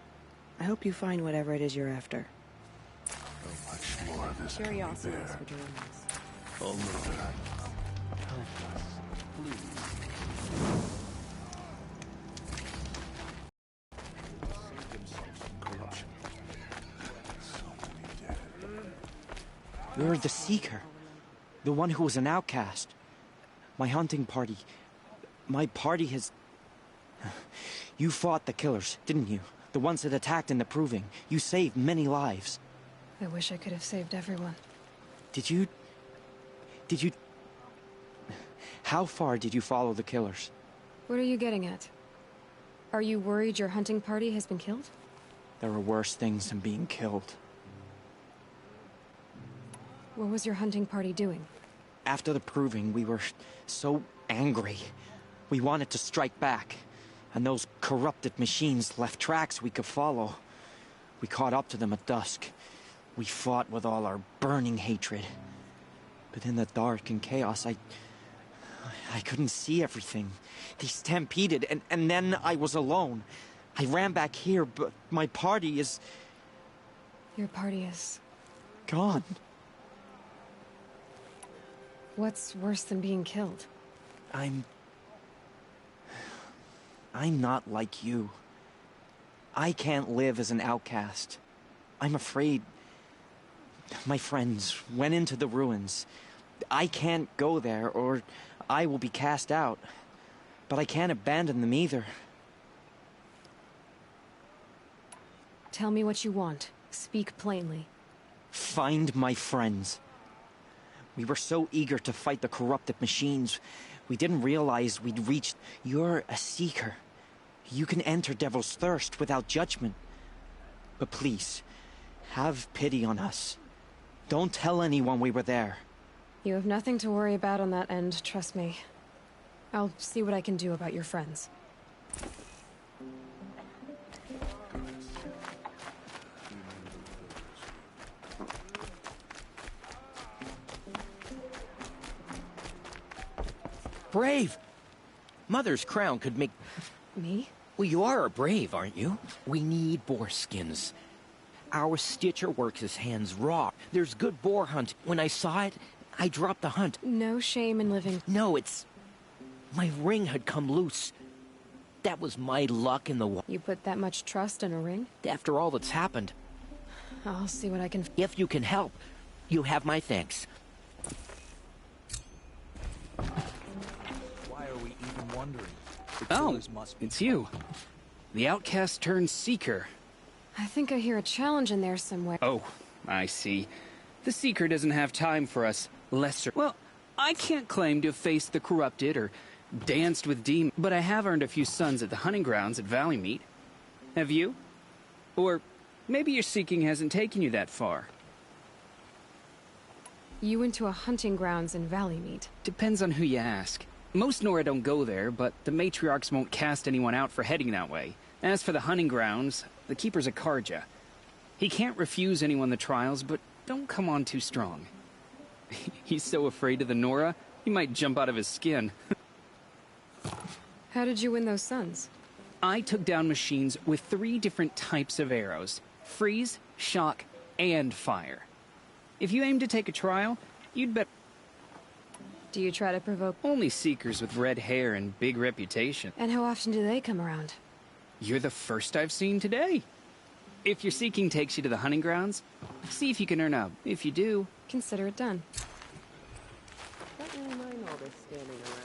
I hope you find whatever it is you're after. How much more of this Curiosity can we is bear? for doing this. Oh, Mother. Help us, please. Corruption. So many dead. You're the Seeker. The one who was an outcast. My hunting party. My party has... You fought the killers, didn't you? The ones that attacked in the Proving. You saved many lives. I wish I could have saved everyone. Did you... How far did you follow the killers? What are you getting at? Are you worried your hunting party has been killed? There are worse things than being killed. What was your hunting party doing? After the Proving, we were so angry. We wanted to strike back. And those corrupted machines left tracks we could follow. We caught up to them at dusk. We fought with all our burning hatred. But in the dark and chaos, I couldn't see everything. They stampeded, and then I was alone. I ran back here, but my party is... Your party is... gone. What's worse than being killed? I'm not like you. I can't live as an outcast. I'm afraid... My friends went into the ruins. I can't go there, or I will be cast out. But I can't abandon them either. Tell me what you want. Speak plainly. Find my friends. We were so eager to fight the corrupted machines, we didn't realize we'd reached... You're a Seeker. You can enter Devil's Thirst without judgment. But please, have pity on us. Don't tell anyone we were there. You have nothing to worry about on that end, trust me. I'll see what I can do about your friends. Brave! Mother's Crown could make... Me? Well, you are a brave, aren't you? We need boar skins. Our Stitcher works his hands raw. There's good boar hunt. When I saw it, I dropped the hunt. No shame in living... No, it's... My ring had come loose. That was my luck in the war. You put that much trust in a ring? After all that's happened. I'll see what I can... If you can help, you have my thanks. Why are we even wondering? Oh, it's you. The outcast turned seeker. I think I hear a challenge in there somewhere. Oh, I see. The Seeker doesn't have time for us lesser... Well, I can't claim to have faced the corrupted or danced with demons, but I have earned a few sons at the hunting grounds at Valleymeet. Have you? Or maybe your seeking hasn't taken you that far. You went to a hunting grounds in Valleymeet. Depends on who you ask. Most Nora don't go there, but the matriarchs won't cast anyone out for heading that way. As for the hunting grounds, the keeper's a Karja. He can't refuse anyone the trials, but don't come on too strong. He's so afraid of the Nora, he might jump out of his skin. How did you win those sons? I took down machines with 3 different types of arrows. Freeze, shock, and fire. If you aim to take a trial, you'd bet... Do you try to provoke... Only seekers with red hair and big reputation. And how often do they come around? You're the first I've seen today. If your seeking takes you to the hunting grounds, see if you can earn up. If you do, consider it done. Don't really mind all this standing around.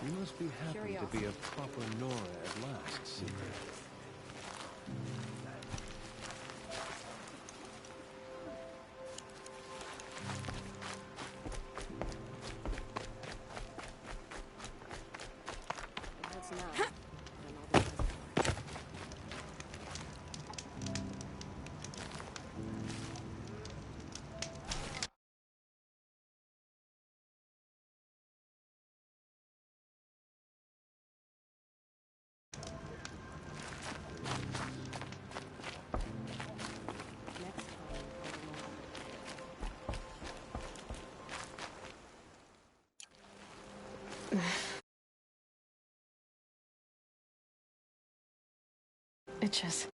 You must be happy to be a proper Nora at last, Seeker. Itches.